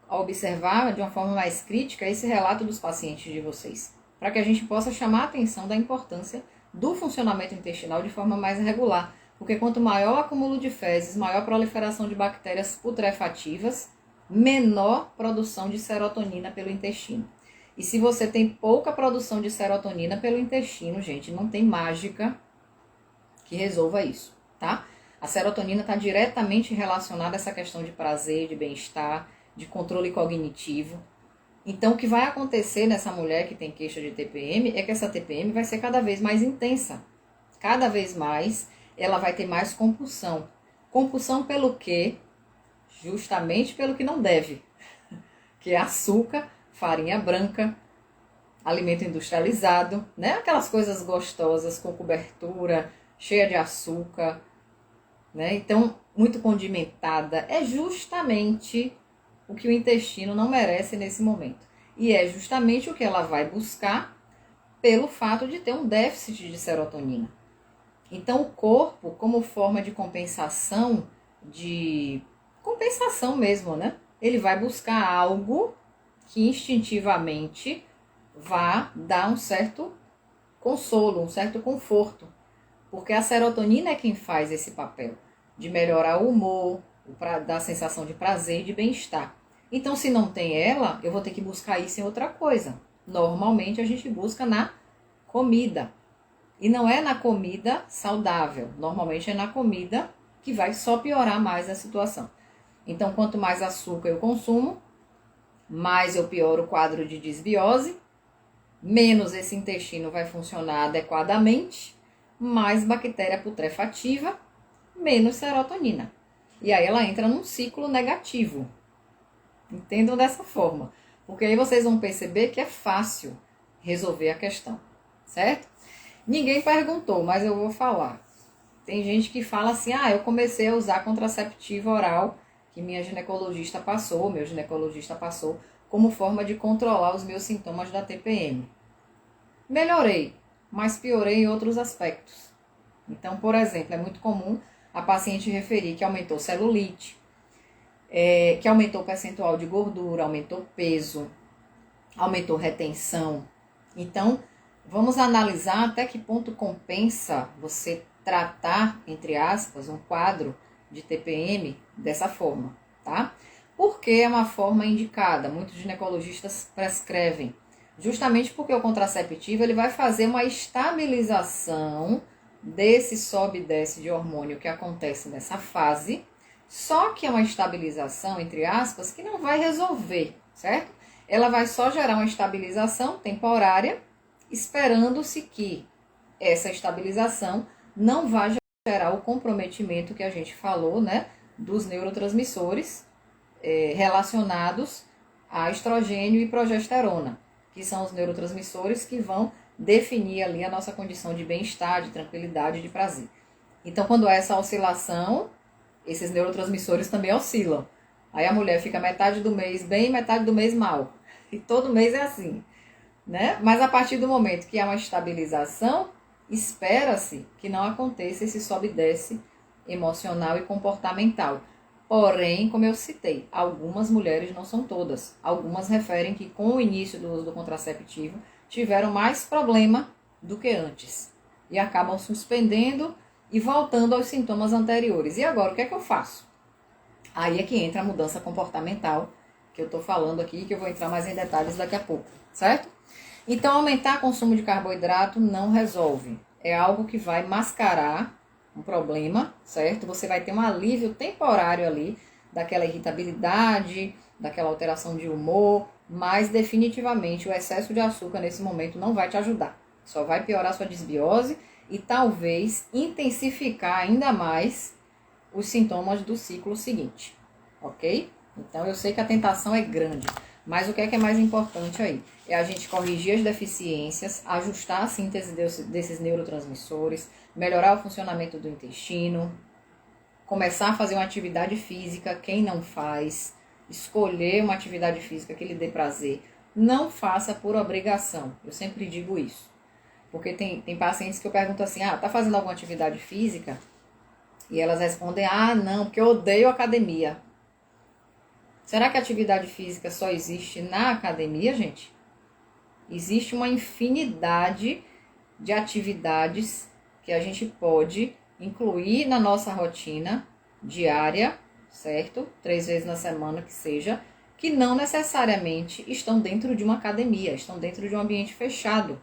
A: a observar de uma forma mais crítica esse relato dos pacientes de vocês, para que a gente possa chamar a atenção da importância do funcionamento intestinal de forma mais regular. Porque quanto maior o acúmulo de fezes, maior a proliferação de bactérias putrefativas, menor produção de serotonina pelo intestino. E se você tem pouca produção de serotonina pelo intestino, gente, não tem mágica que resolva isso, tá? A serotonina está diretamente relacionada a essa questão de prazer, de bem-estar, de controle cognitivo. Então, o que vai acontecer nessa mulher que tem queixa de TPM é que essa TPM vai ser cada vez mais intensa. Cada vez mais ela vai ter mais compulsão. Compulsão pelo quê? Justamente pelo que não deve, que é açúcar, farinha branca, alimento industrializado, né? Aquelas coisas gostosas com cobertura, cheia de açúcar, né? Então, muito condimentada. É justamente o que o intestino não merece nesse momento. E é justamente o que ela vai buscar pelo fato de ter um déficit de serotonina. Então, o corpo, como forma de compensação mesmo, né? Ele vai buscar algo que instintivamente vá dar um certo consolo, um certo conforto. Porque a serotonina é quem faz esse papel de melhorar o humor, dar sensação de prazer e de bem-estar. Então, se não tem ela, eu vou ter que buscar isso em outra coisa. Normalmente, a gente busca na comida. E não é na comida saudável. Normalmente, é na comida que vai só piorar mais a situação. Então, quanto mais açúcar eu consumo, mais eu pioro o quadro de disbiose, menos esse intestino vai funcionar adequadamente, mais bactéria putrefativa, menos serotonina. E aí ela entra num ciclo negativo. Entendam dessa forma. Porque aí vocês vão perceber que é fácil resolver a questão, certo? Ninguém perguntou, mas eu vou falar. Tem gente que fala assim, eu comecei a usar contraceptivo oral que meu ginecologista passou, como forma de controlar os meus sintomas da TPM. Melhorei, mas piorei em outros aspectos. Então, por exemplo, é muito comum a paciente referir que aumentou celulite, que aumentou o percentual de gordura, aumentou peso, aumentou retenção. Então, vamos analisar até que ponto compensa você tratar, entre aspas, um quadro de TPM dessa forma, tá? Porque é uma forma indicada, muitos ginecologistas prescrevem, justamente porque o contraceptivo ele vai fazer uma estabilização desse sobe e desce de hormônio que acontece nessa fase, só que é uma estabilização, entre aspas, que não vai resolver, certo? Ela vai só gerar uma estabilização temporária, esperando-se que essa estabilização não vá gerar o comprometimento que a gente falou, né, dos neurotransmissores relacionados a estrogênio e progesterona, que são os neurotransmissores que vão definir ali a nossa condição de bem-estar, de tranquilidade, de prazer. Então, quando há essa oscilação, esses neurotransmissores também oscilam. Aí a mulher fica metade do mês bem, metade do mês mal. E todo mês é assim, né? Mas a partir do momento que há uma estabilização, espera-se que não aconteça esse sobe e desce emocional e comportamental. Porém, como eu citei, algumas mulheres, não são todas, algumas referem que com o início do uso do contraceptivo tiveram mais problema do que antes. E acabam suspendendo e voltando aos sintomas anteriores. E agora, o que é que eu faço? Aí é que entra a mudança comportamental, que eu estou falando aqui, que eu vou entrar mais em detalhes daqui a pouco, certo? Então, aumentar o consumo de carboidrato não resolve. É algo que vai mascarar um problema, certo? Você vai ter um alívio temporário ali daquela irritabilidade, daquela alteração de humor, mas definitivamente o excesso de açúcar nesse momento não vai te ajudar. Só vai piorar sua desbiose e talvez intensificar ainda mais os sintomas do ciclo seguinte, ok? Então eu sei que a tentação é grande, mas o que é mais importante aí? É a gente corrigir as deficiências, ajustar a síntese desses neurotransmissores, melhorar o funcionamento do intestino, começar a fazer uma atividade física, quem não faz, escolher uma atividade física que lhe dê prazer. Não faça por obrigação, eu sempre digo isso. Porque tem pacientes que eu pergunto assim, tá fazendo alguma atividade física? E elas respondem, não, porque eu odeio academia. Será que a atividade física só existe na academia, gente? Existe uma infinidade de atividades que a gente pode incluir na nossa rotina diária, certo? 3 vezes na semana que seja, que não necessariamente estão dentro de uma academia, estão dentro de um ambiente fechado.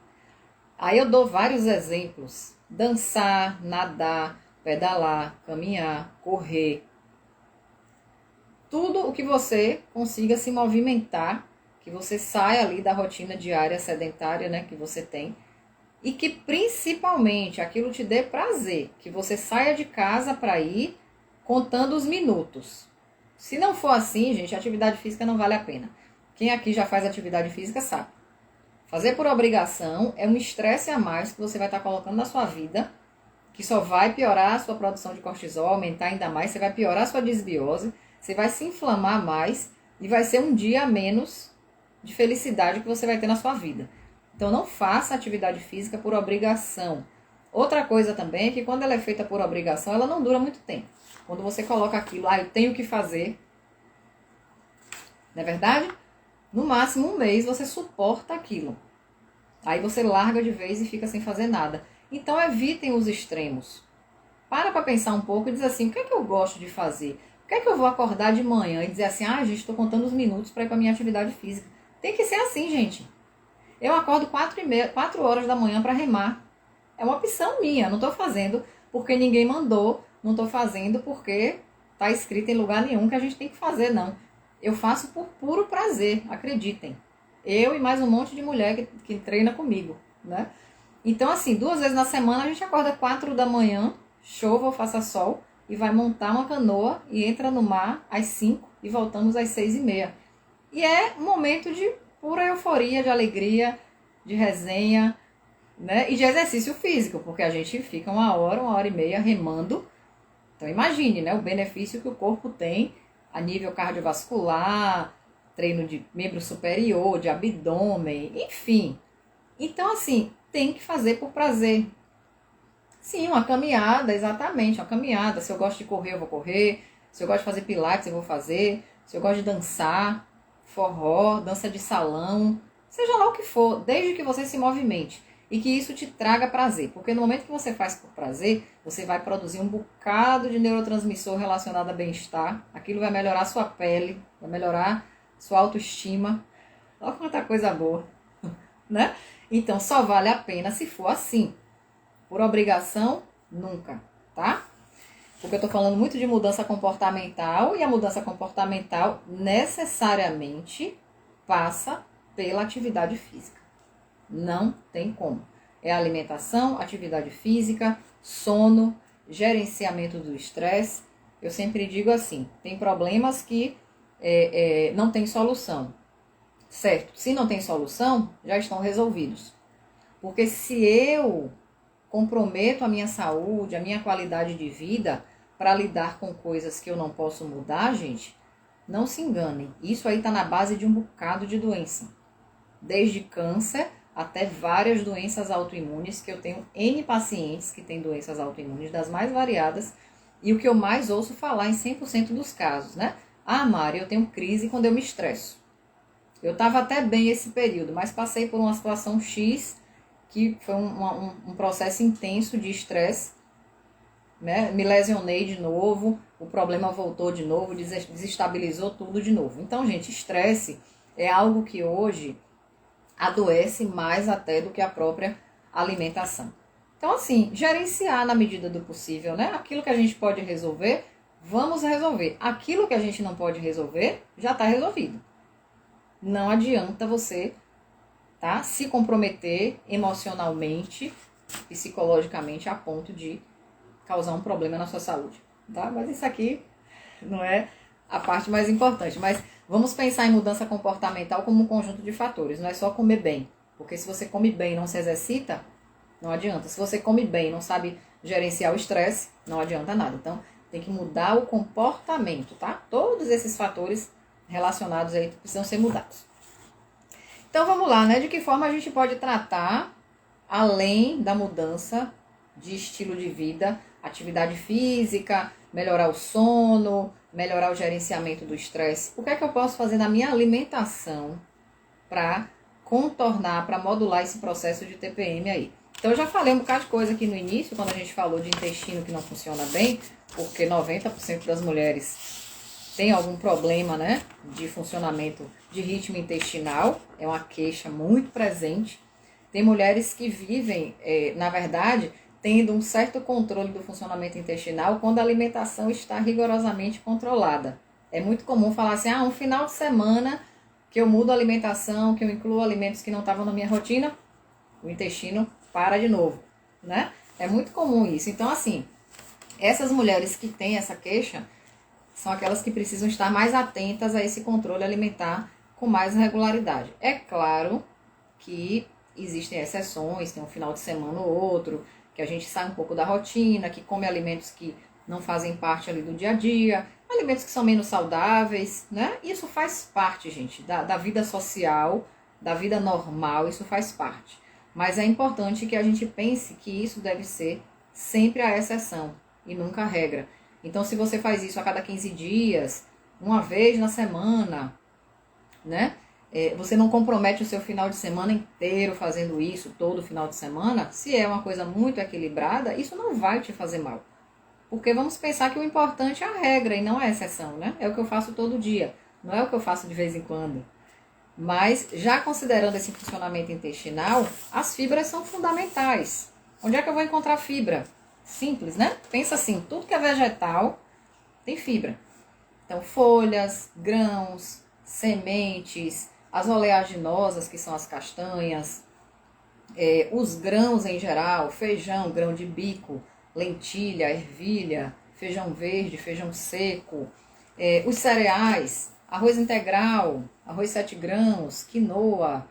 A: Aí eu dou vários exemplos: dançar, nadar, pedalar, caminhar, correr. Tudo o que você consiga se movimentar, que você saia ali da rotina diária sedentária, né, que você tem, e que principalmente aquilo te dê prazer, que você saia de casa para ir contando os minutos. Se não for assim, gente, a atividade física não vale a pena. Quem aqui já faz atividade física sabe. Fazer por obrigação é um estresse a mais que você vai estar colocando na sua vida, que só vai piorar a sua produção de cortisol, aumentar ainda mais, você vai piorar a sua desbiose, você vai se inflamar mais e vai ser um dia a menos de felicidade que você vai ter na sua vida. Então não faça atividade física por obrigação. Outra coisa também é que quando ela é feita por obrigação, ela não dura muito tempo. Quando você coloca aquilo, eu tenho que fazer, não é verdade? No máximo 1 mês você suporta aquilo. Aí você larga de vez e fica sem fazer nada. Então evitem os extremos. Para pensar um pouco e dizer assim, o que é que eu gosto de fazer? Por que é que eu vou acordar de manhã e dizer assim, gente, estou contando os minutos para ir para a minha atividade física? Tem que ser assim, gente. Eu acordo 4 horas da manhã para remar. É uma opção minha, não estou fazendo porque ninguém mandou, não estou fazendo porque está escrito em lugar nenhum que a gente tem que fazer, não. Eu faço por puro prazer, acreditem. Eu e mais um monte de mulher que treina comigo, né? Então, assim, 2 vezes na semana a gente acorda 4 da manhã, chova ou faça sol, e vai montar uma canoa e entra no mar às 5 e voltamos às 6h30. E é um momento de pura euforia, de alegria, de resenha, né? E de exercício físico, porque a gente fica 1 hora e meia remando. Então imagine, né, o benefício que o corpo tem a nível cardiovascular, treino de membro superior, de abdômen, enfim. Então, assim, tem que fazer por prazer. Sim, uma caminhada, exatamente, uma caminhada. Se eu gosto de correr, eu vou correr. Se eu gosto de fazer pilates, eu vou fazer. Se eu gosto de dançar, forró, dança de salão, seja lá o que for, desde que você se movimente e que isso te traga prazer. Porque no momento que você faz por prazer, você vai produzir um bocado de neurotransmissor relacionado a bem-estar. Aquilo vai melhorar sua pele, vai melhorar sua autoestima. Olha quanta coisa boa, né? Então, só vale a pena se for assim. Por obrigação, nunca, tá? Porque eu tô falando muito de mudança comportamental e a mudança comportamental necessariamente passa pela atividade física. Não tem como. É alimentação, atividade física, sono, gerenciamento do estresse. Eu sempre digo assim, tem problemas que não tem solução, certo? Se não tem solução, já estão resolvidos. Porque se eu comprometo a minha saúde, a minha qualidade de vida para lidar com coisas que eu não posso mudar, gente, não se enganem. Isso aí está na base de um bocado de doença. Desde câncer até várias doenças autoimunes, que eu tenho N pacientes que têm doenças autoimunes das mais variadas, e o que eu mais ouço falar em 100% dos casos, né? Mari, eu tenho crise quando eu me estresso. Eu estava até bem esse período, mas passei por uma situação X, que foi um processo intenso de estresse, né? Me lesionei de novo, o problema voltou de novo, desestabilizou tudo de novo. Então, gente, estresse é algo que hoje adoece mais até do que a própria alimentação. Então, assim, gerenciar na medida do possível, né? Aquilo que a gente pode resolver, vamos resolver. Aquilo que a gente não pode resolver, já está resolvido. Não adianta você, tá, se comprometer emocionalmente, psicologicamente, a ponto de causar um problema na sua saúde, tá? Mas isso aqui não é a parte mais importante. Mas vamos pensar em mudança comportamental como um conjunto de fatores. Não é só comer bem. Porque se você come bem e não se exercita, não adianta. Se você come bem e não sabe gerenciar o estresse, não adianta nada. Então, tem que mudar o comportamento, tá? Todos esses fatores relacionados aí precisam ser mudados. Então, vamos lá, né? De que forma a gente pode tratar, além da mudança de estilo de vida, atividade física, melhorar o sono, melhorar o gerenciamento do estresse? O que é que eu posso fazer na minha alimentação para contornar, para modular esse processo de TPM aí? Então, eu já falei um bocado de coisa aqui no início, quando a gente falou de intestino que não funciona bem, porque 90% das mulheres tem algum problema, né, de funcionamento de ritmo intestinal, é uma queixa muito presente. Tem mulheres que vivem, na verdade, tendo um certo controle do funcionamento intestinal quando a alimentação está rigorosamente controlada. É muito comum falar assim, um final de semana que eu mudo a alimentação, que eu incluo alimentos que não estavam na minha rotina, o intestino para de novo, né? É muito comum isso. Então, assim, essas mulheres que têm essa queixa são aquelas que precisam estar mais atentas a esse controle alimentar com mais regularidade. É claro que existem exceções, tem um final de semana ou outro, que a gente sai um pouco da rotina, que come alimentos que não fazem parte ali do dia a dia, alimentos que são menos saudáveis, né? Isso faz parte, gente, da vida social, da vida normal, isso faz parte. Mas é importante que a gente pense que isso deve ser sempre a exceção e nunca a regra. Então, se você faz isso a cada 15 dias, uma vez na semana, né? Você não compromete o seu final de semana inteiro fazendo isso, todo final de semana. Se é uma coisa muito equilibrada, isso não vai te fazer mal. Porque vamos pensar que o importante é a regra e não a exceção, né? É o que eu faço todo dia, não é o que eu faço de vez em quando. Mas, já considerando esse funcionamento intestinal, as fibras são fundamentais. Onde é que eu vou encontrar fibra? Simples, né? Pensa assim, tudo que é vegetal tem fibra. Então, folhas, grãos, sementes, as oleaginosas, que são as castanhas, os grãos em geral, feijão, grão de bico, lentilha, ervilha, feijão verde, feijão seco, os cereais, arroz integral, arroz 7 grãos, quinoa,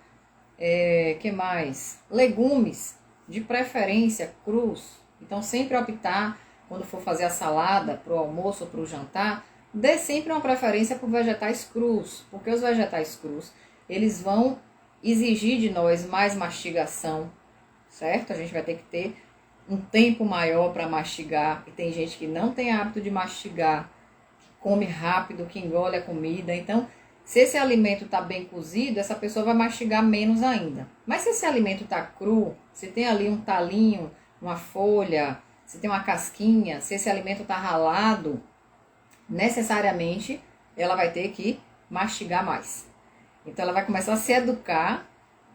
A: que mais? Legumes, de preferência crus. Então, sempre optar, quando for fazer a salada para o almoço ou para o jantar, dê sempre uma preferência por vegetais crus, porque os vegetais crus, eles vão exigir de nós mais mastigação, certo? A gente vai ter que ter um tempo maior para mastigar, e tem gente que não tem hábito de mastigar, que come rápido, que engole a comida. Então, se esse alimento está bem cozido, essa pessoa vai mastigar menos ainda. Mas se esse alimento está cru, se tem ali um talinho, uma folha, se tem uma casquinha, se esse alimento está ralado, necessariamente ela vai ter que mastigar mais. Então ela vai começar a se educar,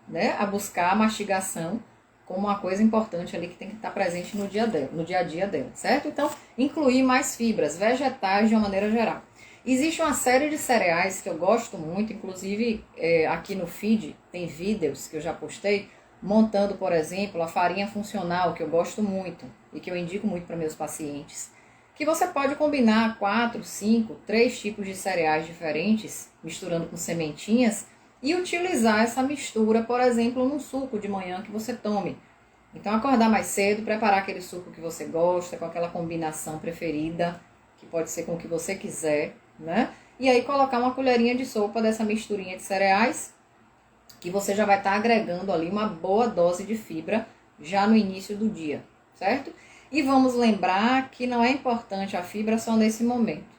A: né, a buscar a mastigação como uma coisa importante ali que tem que estar presente no dia a dia dela, certo? Então, incluir mais fibras, vegetais de uma maneira geral. Existe uma série de cereais que eu gosto muito, inclusive aqui no feed tem vídeos que eu já postei, montando, por exemplo, a farinha funcional, que eu gosto muito e que eu indico muito para meus pacientes, que você pode combinar 4, 5, 3 tipos de cereais diferentes, misturando com sementinhas, e utilizar essa mistura, por exemplo, num suco de manhã que você tome. Então, acordar mais cedo, preparar aquele suco que você gosta, com aquela combinação preferida, que pode ser com o que você quiser, né? E aí colocar uma colherinha de sopa dessa misturinha de cereais, que você já vai estar agregando ali uma boa dose de fibra já no início do dia, certo? E vamos lembrar que não é importante a fibra só nesse momento.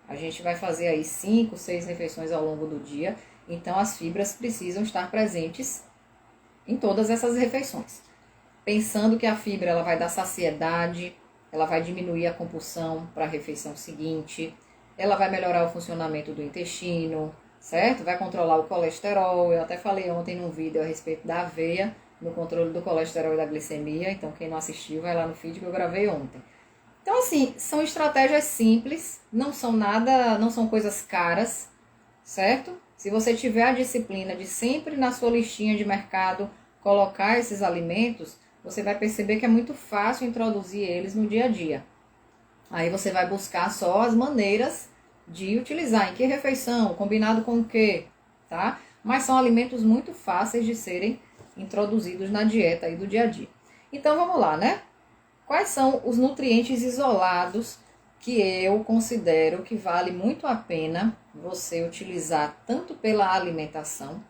A: A gente vai fazer aí 5, 6 refeições ao longo do dia, então as fibras precisam estar presentes em todas essas refeições. Pensando que a fibra ela vai dar saciedade, ela vai diminuir a compulsão para a refeição seguinte, ela vai melhorar o funcionamento do intestino, certo? Vai controlar o colesterol. Eu até falei ontem num vídeo a respeito da aveia, no controle do colesterol e da glicemia. Então, quem não assistiu, vai lá no feed que eu gravei ontem. Então, assim, são estratégias simples, não são nada, não são coisas caras, certo? Se você tiver a disciplina de sempre na sua listinha de mercado colocar esses alimentos, você vai perceber que é muito fácil introduzir eles no dia a dia. Aí você vai buscar só as maneiras de utilizar, em que refeição, combinado com o quê, tá? Mas são alimentos muito fáceis de serem introduzidos na dieta aí do dia a dia. Então vamos lá, né? Quais são os nutrientes isolados que eu considero que vale muito a pena você utilizar tanto pela alimentação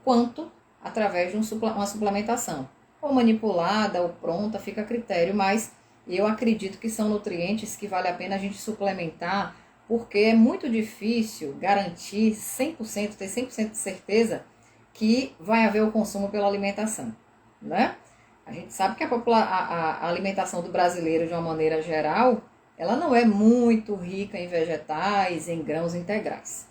A: quanto através de uma suplementação? Ou manipulada ou pronta, fica a critério, mas eu acredito que são nutrientes que vale a pena a gente suplementar, porque é muito difícil garantir 100%, ter 100% de certeza que vai haver o consumo pela alimentação, né? A gente sabe que a alimentação do brasileiro, de uma maneira geral, ela não é muito rica em vegetais, em grãos integrais.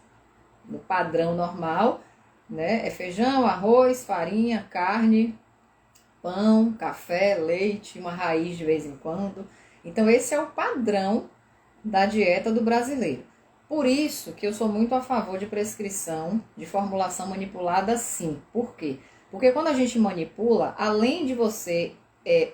A: No padrão normal, né, é feijão, arroz, farinha, carne, pão, café, leite, uma raiz de vez em quando. Então esse é o padrão da dieta do brasileiro. Por isso que eu sou muito a favor de prescrição de formulação manipulada, sim. Por quê? Porque quando a gente manipula, além de você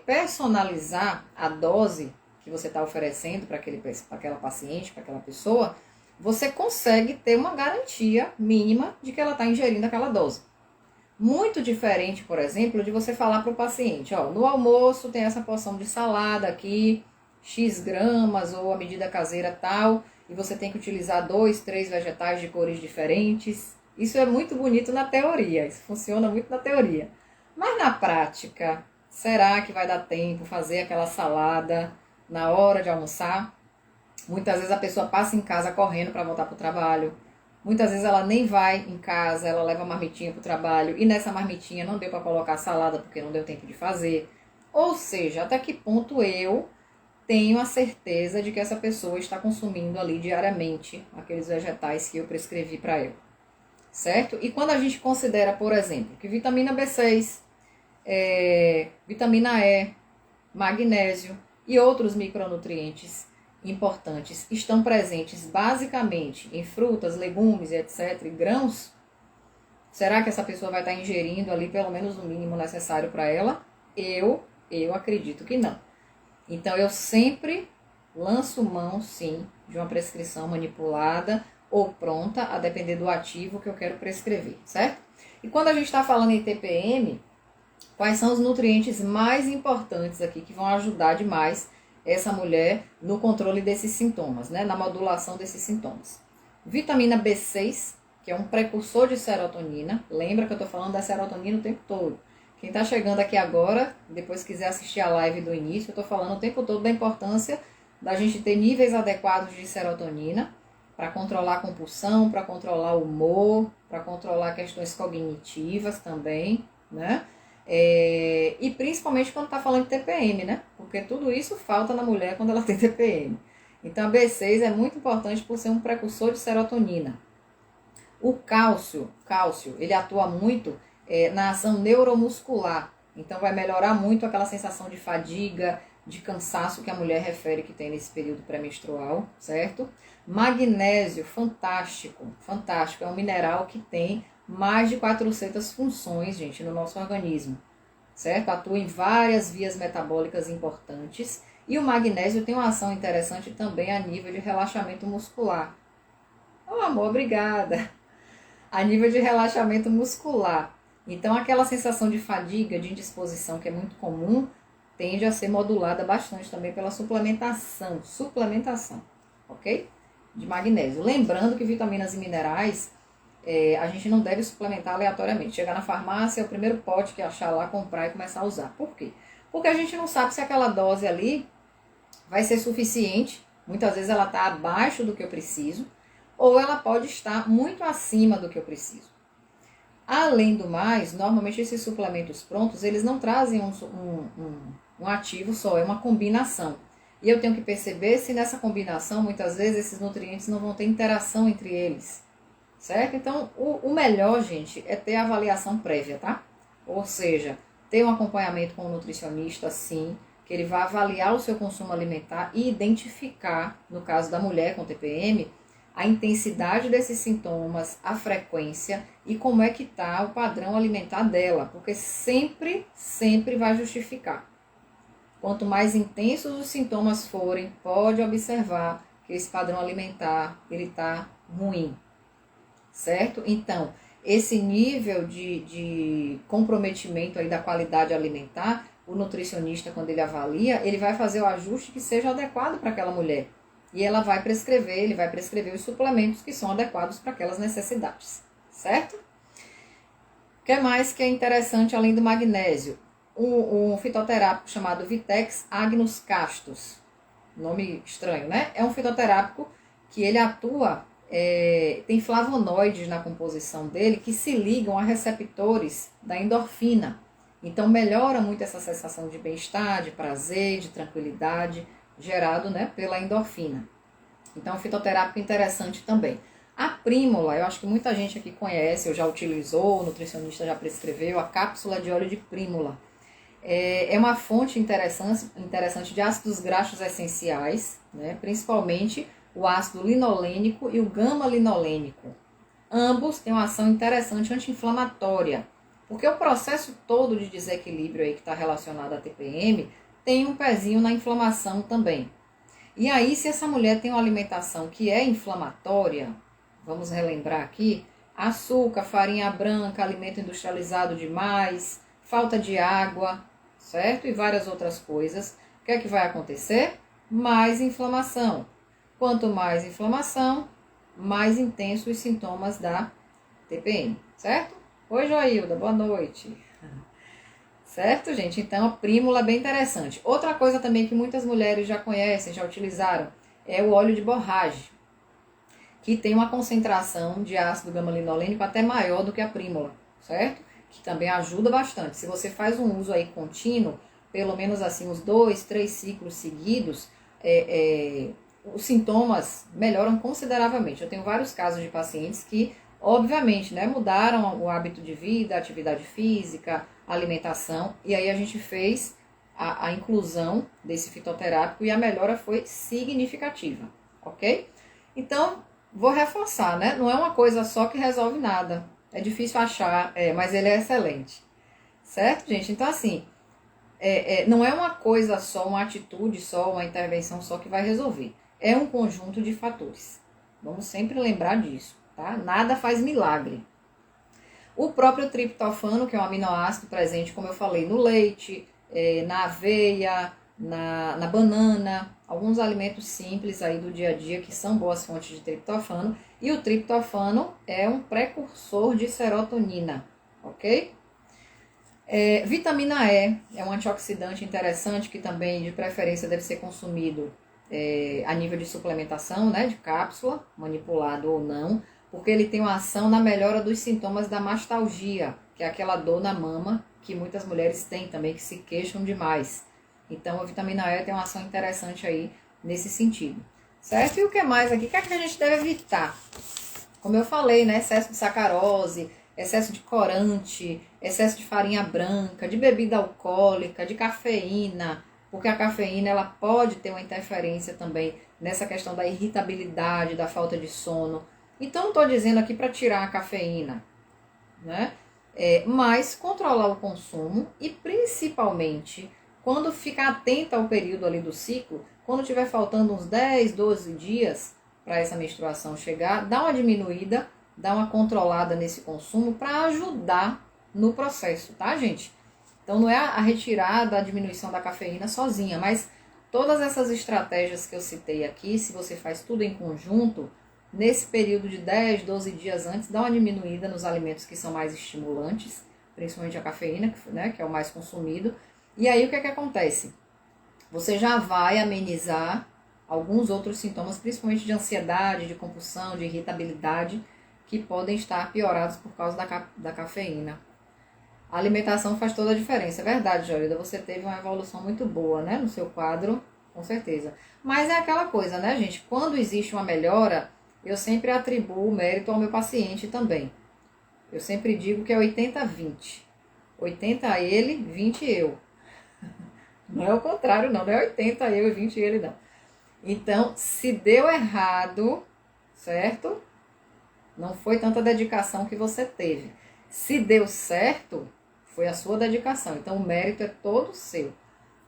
A: personalizar a dose que você está oferecendo para aquela paciente, para aquela pessoa, você consegue ter uma garantia mínima de que ela está ingerindo aquela dose. Muito diferente, por exemplo, de você falar para o paciente, ó, no almoço tem essa porção de salada aqui, X gramas ou a medida caseira tal, e você tem que utilizar 2, 3 vegetais de cores diferentes. Isso é muito bonito na teoria, isso funciona muito na teoria. Mas na prática, será que vai dar tempo fazer aquela salada na hora de almoçar? Muitas vezes a pessoa passa em casa correndo para voltar para o trabalho. Muitas vezes ela nem vai em casa, ela leva a marmitinha para o trabalho e nessa marmitinha não deu para colocar salada porque não deu tempo de fazer. Ou seja, até que ponto eu tenho a certeza de que essa pessoa está consumindo ali diariamente aqueles vegetais que eu prescrevi para ela, certo? E quando a gente considera, por exemplo, que vitamina B6, vitamina E, magnésio e outros micronutrientes importantes estão presentes basicamente em frutas, legumes, etc., e grãos, será que essa pessoa vai estar ingerindo ali pelo menos o mínimo necessário para ela? Eu acredito que não. Então eu sempre lanço mão, sim, de uma prescrição manipulada ou pronta, a depender do ativo que eu quero prescrever, certo? E quando a gente está falando em TPM, quais são os nutrientes mais importantes aqui que vão ajudar demais essa mulher no controle desses sintomas, né? Na modulação desses sintomas? Vitamina B6, que é um precursor de serotonina. Lembra que eu estou falando da serotonina o tempo todo. Quem está chegando aqui agora, depois quiser assistir a live do início, eu estou falando o tempo todo da importância da gente ter níveis adequados de serotonina para controlar a compulsão, para controlar o humor, para controlar questões cognitivas também, né? E principalmente quando está falando de TPM, né? Porque tudo isso falta na mulher quando ela tem TPM. Então a B6 é muito importante por ser um precursor de serotonina. O cálcio, ele atua muito na ação neuromuscular. Então vai melhorar muito aquela sensação de fadiga, de cansaço que a mulher refere que tem nesse período pré-menstrual, certo? Magnésio, fantástico, fantástico. É um mineral que tem mais de 400 funções, gente, no nosso organismo, certo? Atua em várias vias metabólicas importantes. E o magnésio tem uma ação interessante também a nível de relaxamento muscular. Oh, amor, obrigada! A nível de relaxamento muscular. Então, aquela sensação de fadiga, de indisposição que é muito comum, tende a ser modulada bastante também pela suplementação, ok? De magnésio. Lembrando que vitaminas e minerais, a gente não deve suplementar aleatoriamente. Chegar na farmácia, é o primeiro pote que achar lá, comprar e começar a usar. Por quê? Porque a gente não sabe se aquela dose ali vai ser suficiente. Muitas vezes ela está abaixo do que eu preciso, ou ela pode estar muito acima do que eu preciso. Além do mais, normalmente esses suplementos prontos, eles não trazem um ativo só, é uma combinação. E eu tenho que perceber se nessa combinação, muitas vezes, esses nutrientes não vão ter interação entre eles, certo? Então, o melhor, gente, é ter a avaliação prévia, tá? Ou seja, ter um acompanhamento com o nutricionista, sim, que ele vai avaliar o seu consumo alimentar e identificar, no caso da mulher com TPM, a intensidade desses sintomas, a frequência e como é que está o padrão alimentar dela, porque sempre vai justificar. Quanto mais intensos os sintomas forem, pode observar que esse padrão alimentar ele está ruim, certo? Então, esse nível de comprometimento aí da qualidade alimentar, o nutricionista, quando ele avalia, ele vai fazer o ajuste que seja adequado para aquela mulher. E ele vai prescrever os suplementos que são adequados para aquelas necessidades, certo? O que mais que é interessante além do magnésio? Um fitoterápico chamado Vitex agnus castus. Nome estranho, né? É um fitoterápico que ele atua, tem flavonoides na composição dele que se ligam a receptores da endorfina. Então melhora muito essa sensação de bem-estar, de prazer, de tranquilidade, gerado, né, pela endorfina. Então, fitoterápico interessante também. A prímula, eu acho que muita gente aqui conhece, ou já utilizou, o nutricionista já prescreveu, a cápsula de óleo de prímula. É uma fonte interessante de ácidos graxos essenciais, né, principalmente o ácido linolênico e o gama-linolênico. Ambos têm uma ação interessante anti-inflamatória, porque o processo todo de desequilíbrio aí que está relacionado à TPM tem um pezinho na inflamação também. E aí, se essa mulher tem uma alimentação que é inflamatória, vamos relembrar aqui, açúcar, farinha branca, alimento industrializado demais, falta de água, certo? E várias outras coisas. O que é que vai acontecer? Mais inflamação. Quanto mais inflamação, mais intensos os sintomas da TPM, certo? Oi, Joilda, boa noite. Certo, gente? Então, a prímula é bem interessante. Outra coisa também que muitas mulheres já conhecem, já utilizaram, é o óleo de borrage, que tem uma concentração de ácido gama-linolênico até maior do que a prímula, certo? Que também ajuda bastante. Se você faz um uso aí contínuo, pelo menos assim, uns 2, 3 ciclos seguidos, os sintomas melhoram consideravelmente. Eu tenho vários casos de pacientes que, obviamente, né, mudaram o hábito de vida, atividade física, alimentação, e aí a gente fez a inclusão desse fitoterápico e a melhora foi significativa, ok? Então, vou reforçar, né? Não é uma coisa só que resolve nada. É difícil achar, mas ele é excelente. Certo, gente? Então, assim, não é uma coisa só, uma atitude só, uma intervenção só que vai resolver. É um conjunto de fatores. Vamos sempre lembrar disso, tá? Nada faz milagre. O próprio triptofano, que é um aminoácido presente, como eu falei, no leite, na aveia, na banana, alguns alimentos simples aí do dia a dia que são boas fontes de triptofano. E o triptofano é um precursor de serotonina, ok? Vitamina E é um antioxidante interessante que também, de preferência, deve ser consumido a nível de suplementação, né, de cápsula, manipulado ou não, porque ele tem uma ação na melhora dos sintomas da mastalgia, que é aquela dor na mama que muitas mulheres têm também, que se queixam demais. Então, a vitamina E tem uma ação interessante aí nesse sentido, certo? E o que mais aqui? O que é que a gente deve evitar? Como eu falei, né, excesso de sacarose, excesso de corante, excesso de farinha branca, de bebida alcoólica, de cafeína, porque a cafeína ela pode ter uma interferência também nessa questão da irritabilidade, da falta de sono. Então, não estou dizendo aqui para tirar a cafeína, né? Mas controlar o consumo e principalmente quando ficar atenta ao período ali do ciclo, quando estiver faltando uns 10, 12 dias para essa menstruação chegar, dá uma diminuída, dá uma controlada nesse consumo para ajudar no processo, tá, gente? Então, não é a retirada, a diminuição da cafeína sozinha, mas todas essas estratégias que eu citei aqui, se você faz tudo em conjunto, nesse período de 10, 12 dias antes, dá uma diminuída nos alimentos que são mais estimulantes, principalmente a cafeína, né, que é o mais consumido. E aí, o que é que acontece? Você já vai amenizar alguns outros sintomas, principalmente de ansiedade, de compulsão, de irritabilidade, que podem estar piorados por causa da cafeína. A alimentação faz toda a diferença. É verdade, Jolida, você teve uma evolução muito boa, né, no seu quadro, com certeza. Mas é aquela coisa, né, gente? Quando existe uma melhora, eu sempre atribuo o mérito ao meu paciente também. Eu sempre digo que é 80-20. 80 ele, 20 eu. Não é o contrário, não. Não é 80 eu e 20 ele, não. Então, se deu errado, certo? Não foi tanta dedicação que você teve. Se deu certo, foi a sua dedicação. Então, o mérito é todo seu.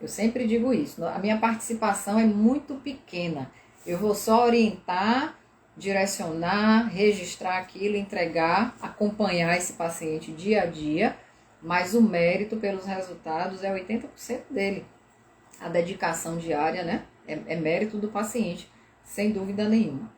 A: Eu sempre digo isso. A minha participação é muito pequena. Eu vou só orientar, direcionar, registrar aquilo, entregar, acompanhar esse paciente dia a dia, mas o mérito pelos resultados é 80% dele. A dedicação diária, né? É mérito do paciente, sem dúvida nenhuma.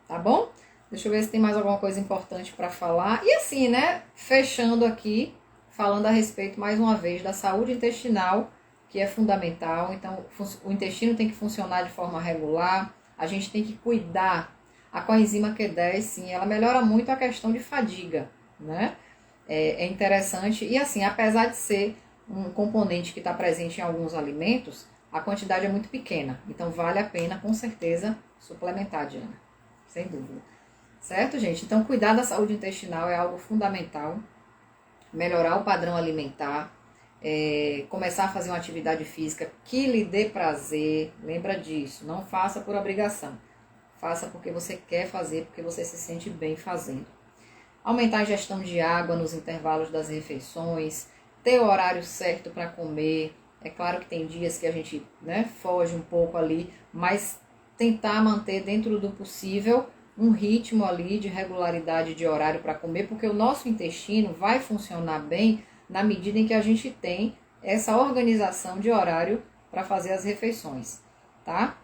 A: Tá bom? Deixa eu ver se tem mais alguma coisa importante para falar. E assim, né? Fechando aqui, falando a respeito mais uma vez da saúde intestinal, que é fundamental. Então, o intestino tem que funcionar de forma regular. A gente tem que cuidar. A coenzima Q10, sim, ela melhora muito a questão de fadiga, né? É interessante. E assim, apesar de ser um componente que está presente em alguns alimentos, a quantidade é muito pequena. Então, vale a pena, com certeza, suplementar, Diana. Sem dúvida. Certo, gente? Então, cuidar da saúde intestinal é algo fundamental. Melhorar o padrão alimentar. Começar a fazer uma atividade física que lhe dê prazer. Lembra disso. Não faça por obrigação. Faça porque você quer fazer, porque você se sente bem fazendo. Aumentar a ingestão de água nos intervalos das refeições. Ter o horário certo para comer. É claro que tem dias que a gente, né, foge um pouco ali, mas tentar manter dentro do possível um ritmo ali de regularidade de horário para comer, porque o nosso intestino vai funcionar bem na medida em que a gente tem essa organização de horário para fazer as refeições, tá?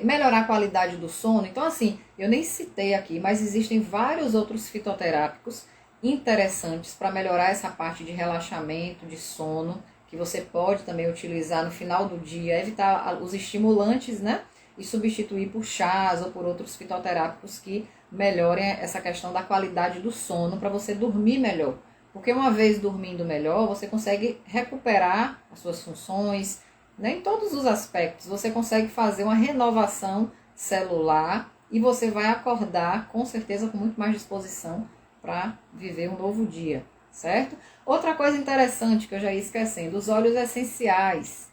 A: Melhorar a qualidade do sono. Então, assim, eu nem citei aqui, mas existem vários outros fitoterápicos interessantes para melhorar essa parte de relaxamento, de sono, que você pode também utilizar no final do dia, evitar os estimulantes, né? E substituir por chás ou por outros fitoterápicos que melhorem essa questão da qualidade do sono para você dormir melhor. Porque uma vez dormindo melhor, você consegue recuperar as suas funções, né? Em todos os aspectos. Você consegue fazer uma renovação celular e você vai acordar com certeza com muito mais disposição para viver um novo dia, certo? Outra coisa interessante que eu já ia esquecendo, os óleos essenciais,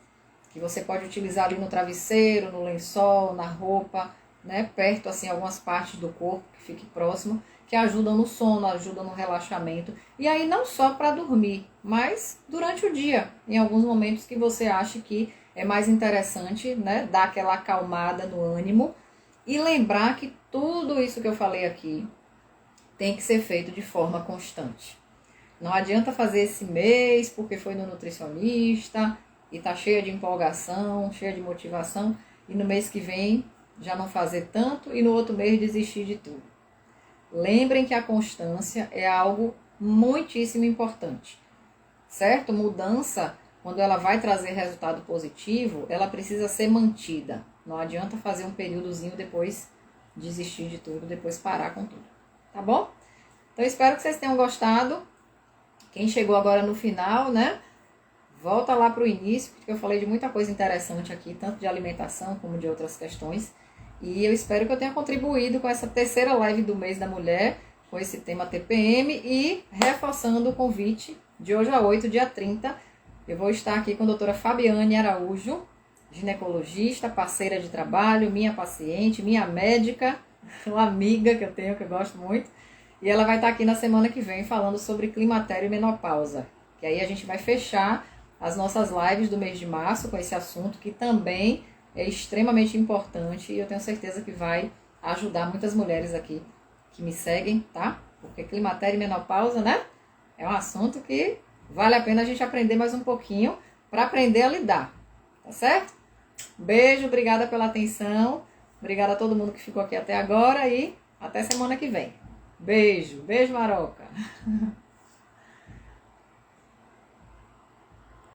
A: que você pode utilizar ali no travesseiro, no lençol, na roupa, né? Perto, assim, algumas partes do corpo que fique próximo, que ajudam no sono, ajudam no relaxamento. E aí não só para dormir, mas durante o dia, em alguns momentos que você acha que é mais interessante, né? Dar aquela acalmada no ânimo e lembrar que tudo isso que eu falei aqui tem que ser feito de forma constante. Não adianta fazer esse mês porque foi no nutricionista e tá cheia de empolgação, cheia de motivação, e no mês que vem já não fazer tanto e no outro mês desistir de tudo. Lembrem que a constância é algo muitíssimo importante, certo? Mudança, quando ela vai trazer resultado positivo, ela precisa ser mantida. Não adianta fazer um períodozinho depois desistir de tudo, depois parar com tudo, tá bom? Então, espero que vocês tenham gostado. Quem chegou agora no final, né? Volta lá para o início, porque eu falei de muita coisa interessante aqui, tanto de alimentação como de outras questões. E eu espero que eu tenha contribuído com essa terceira live do mês da mulher, com esse tema TPM, e reforçando o convite de hoje a 8, dia 30. Eu vou estar aqui com a doutora Fabiane Araújo, ginecologista, parceira de trabalho, minha paciente, minha médica, uma amiga que eu tenho, que eu gosto muito. E ela vai estar aqui na semana que vem falando sobre climatério e menopausa. Que aí a gente vai fechar as nossas lives do mês de março com esse assunto que também é extremamente importante e eu tenho certeza que vai ajudar muitas mulheres aqui que me seguem, tá? Porque climatério e menopausa, né? É um assunto que vale a pena a gente aprender mais um pouquinho para aprender a lidar, tá certo? Beijo, obrigada pela atenção, obrigada a todo mundo que ficou aqui até agora e até semana que vem. Beijo, beijo, Maroca!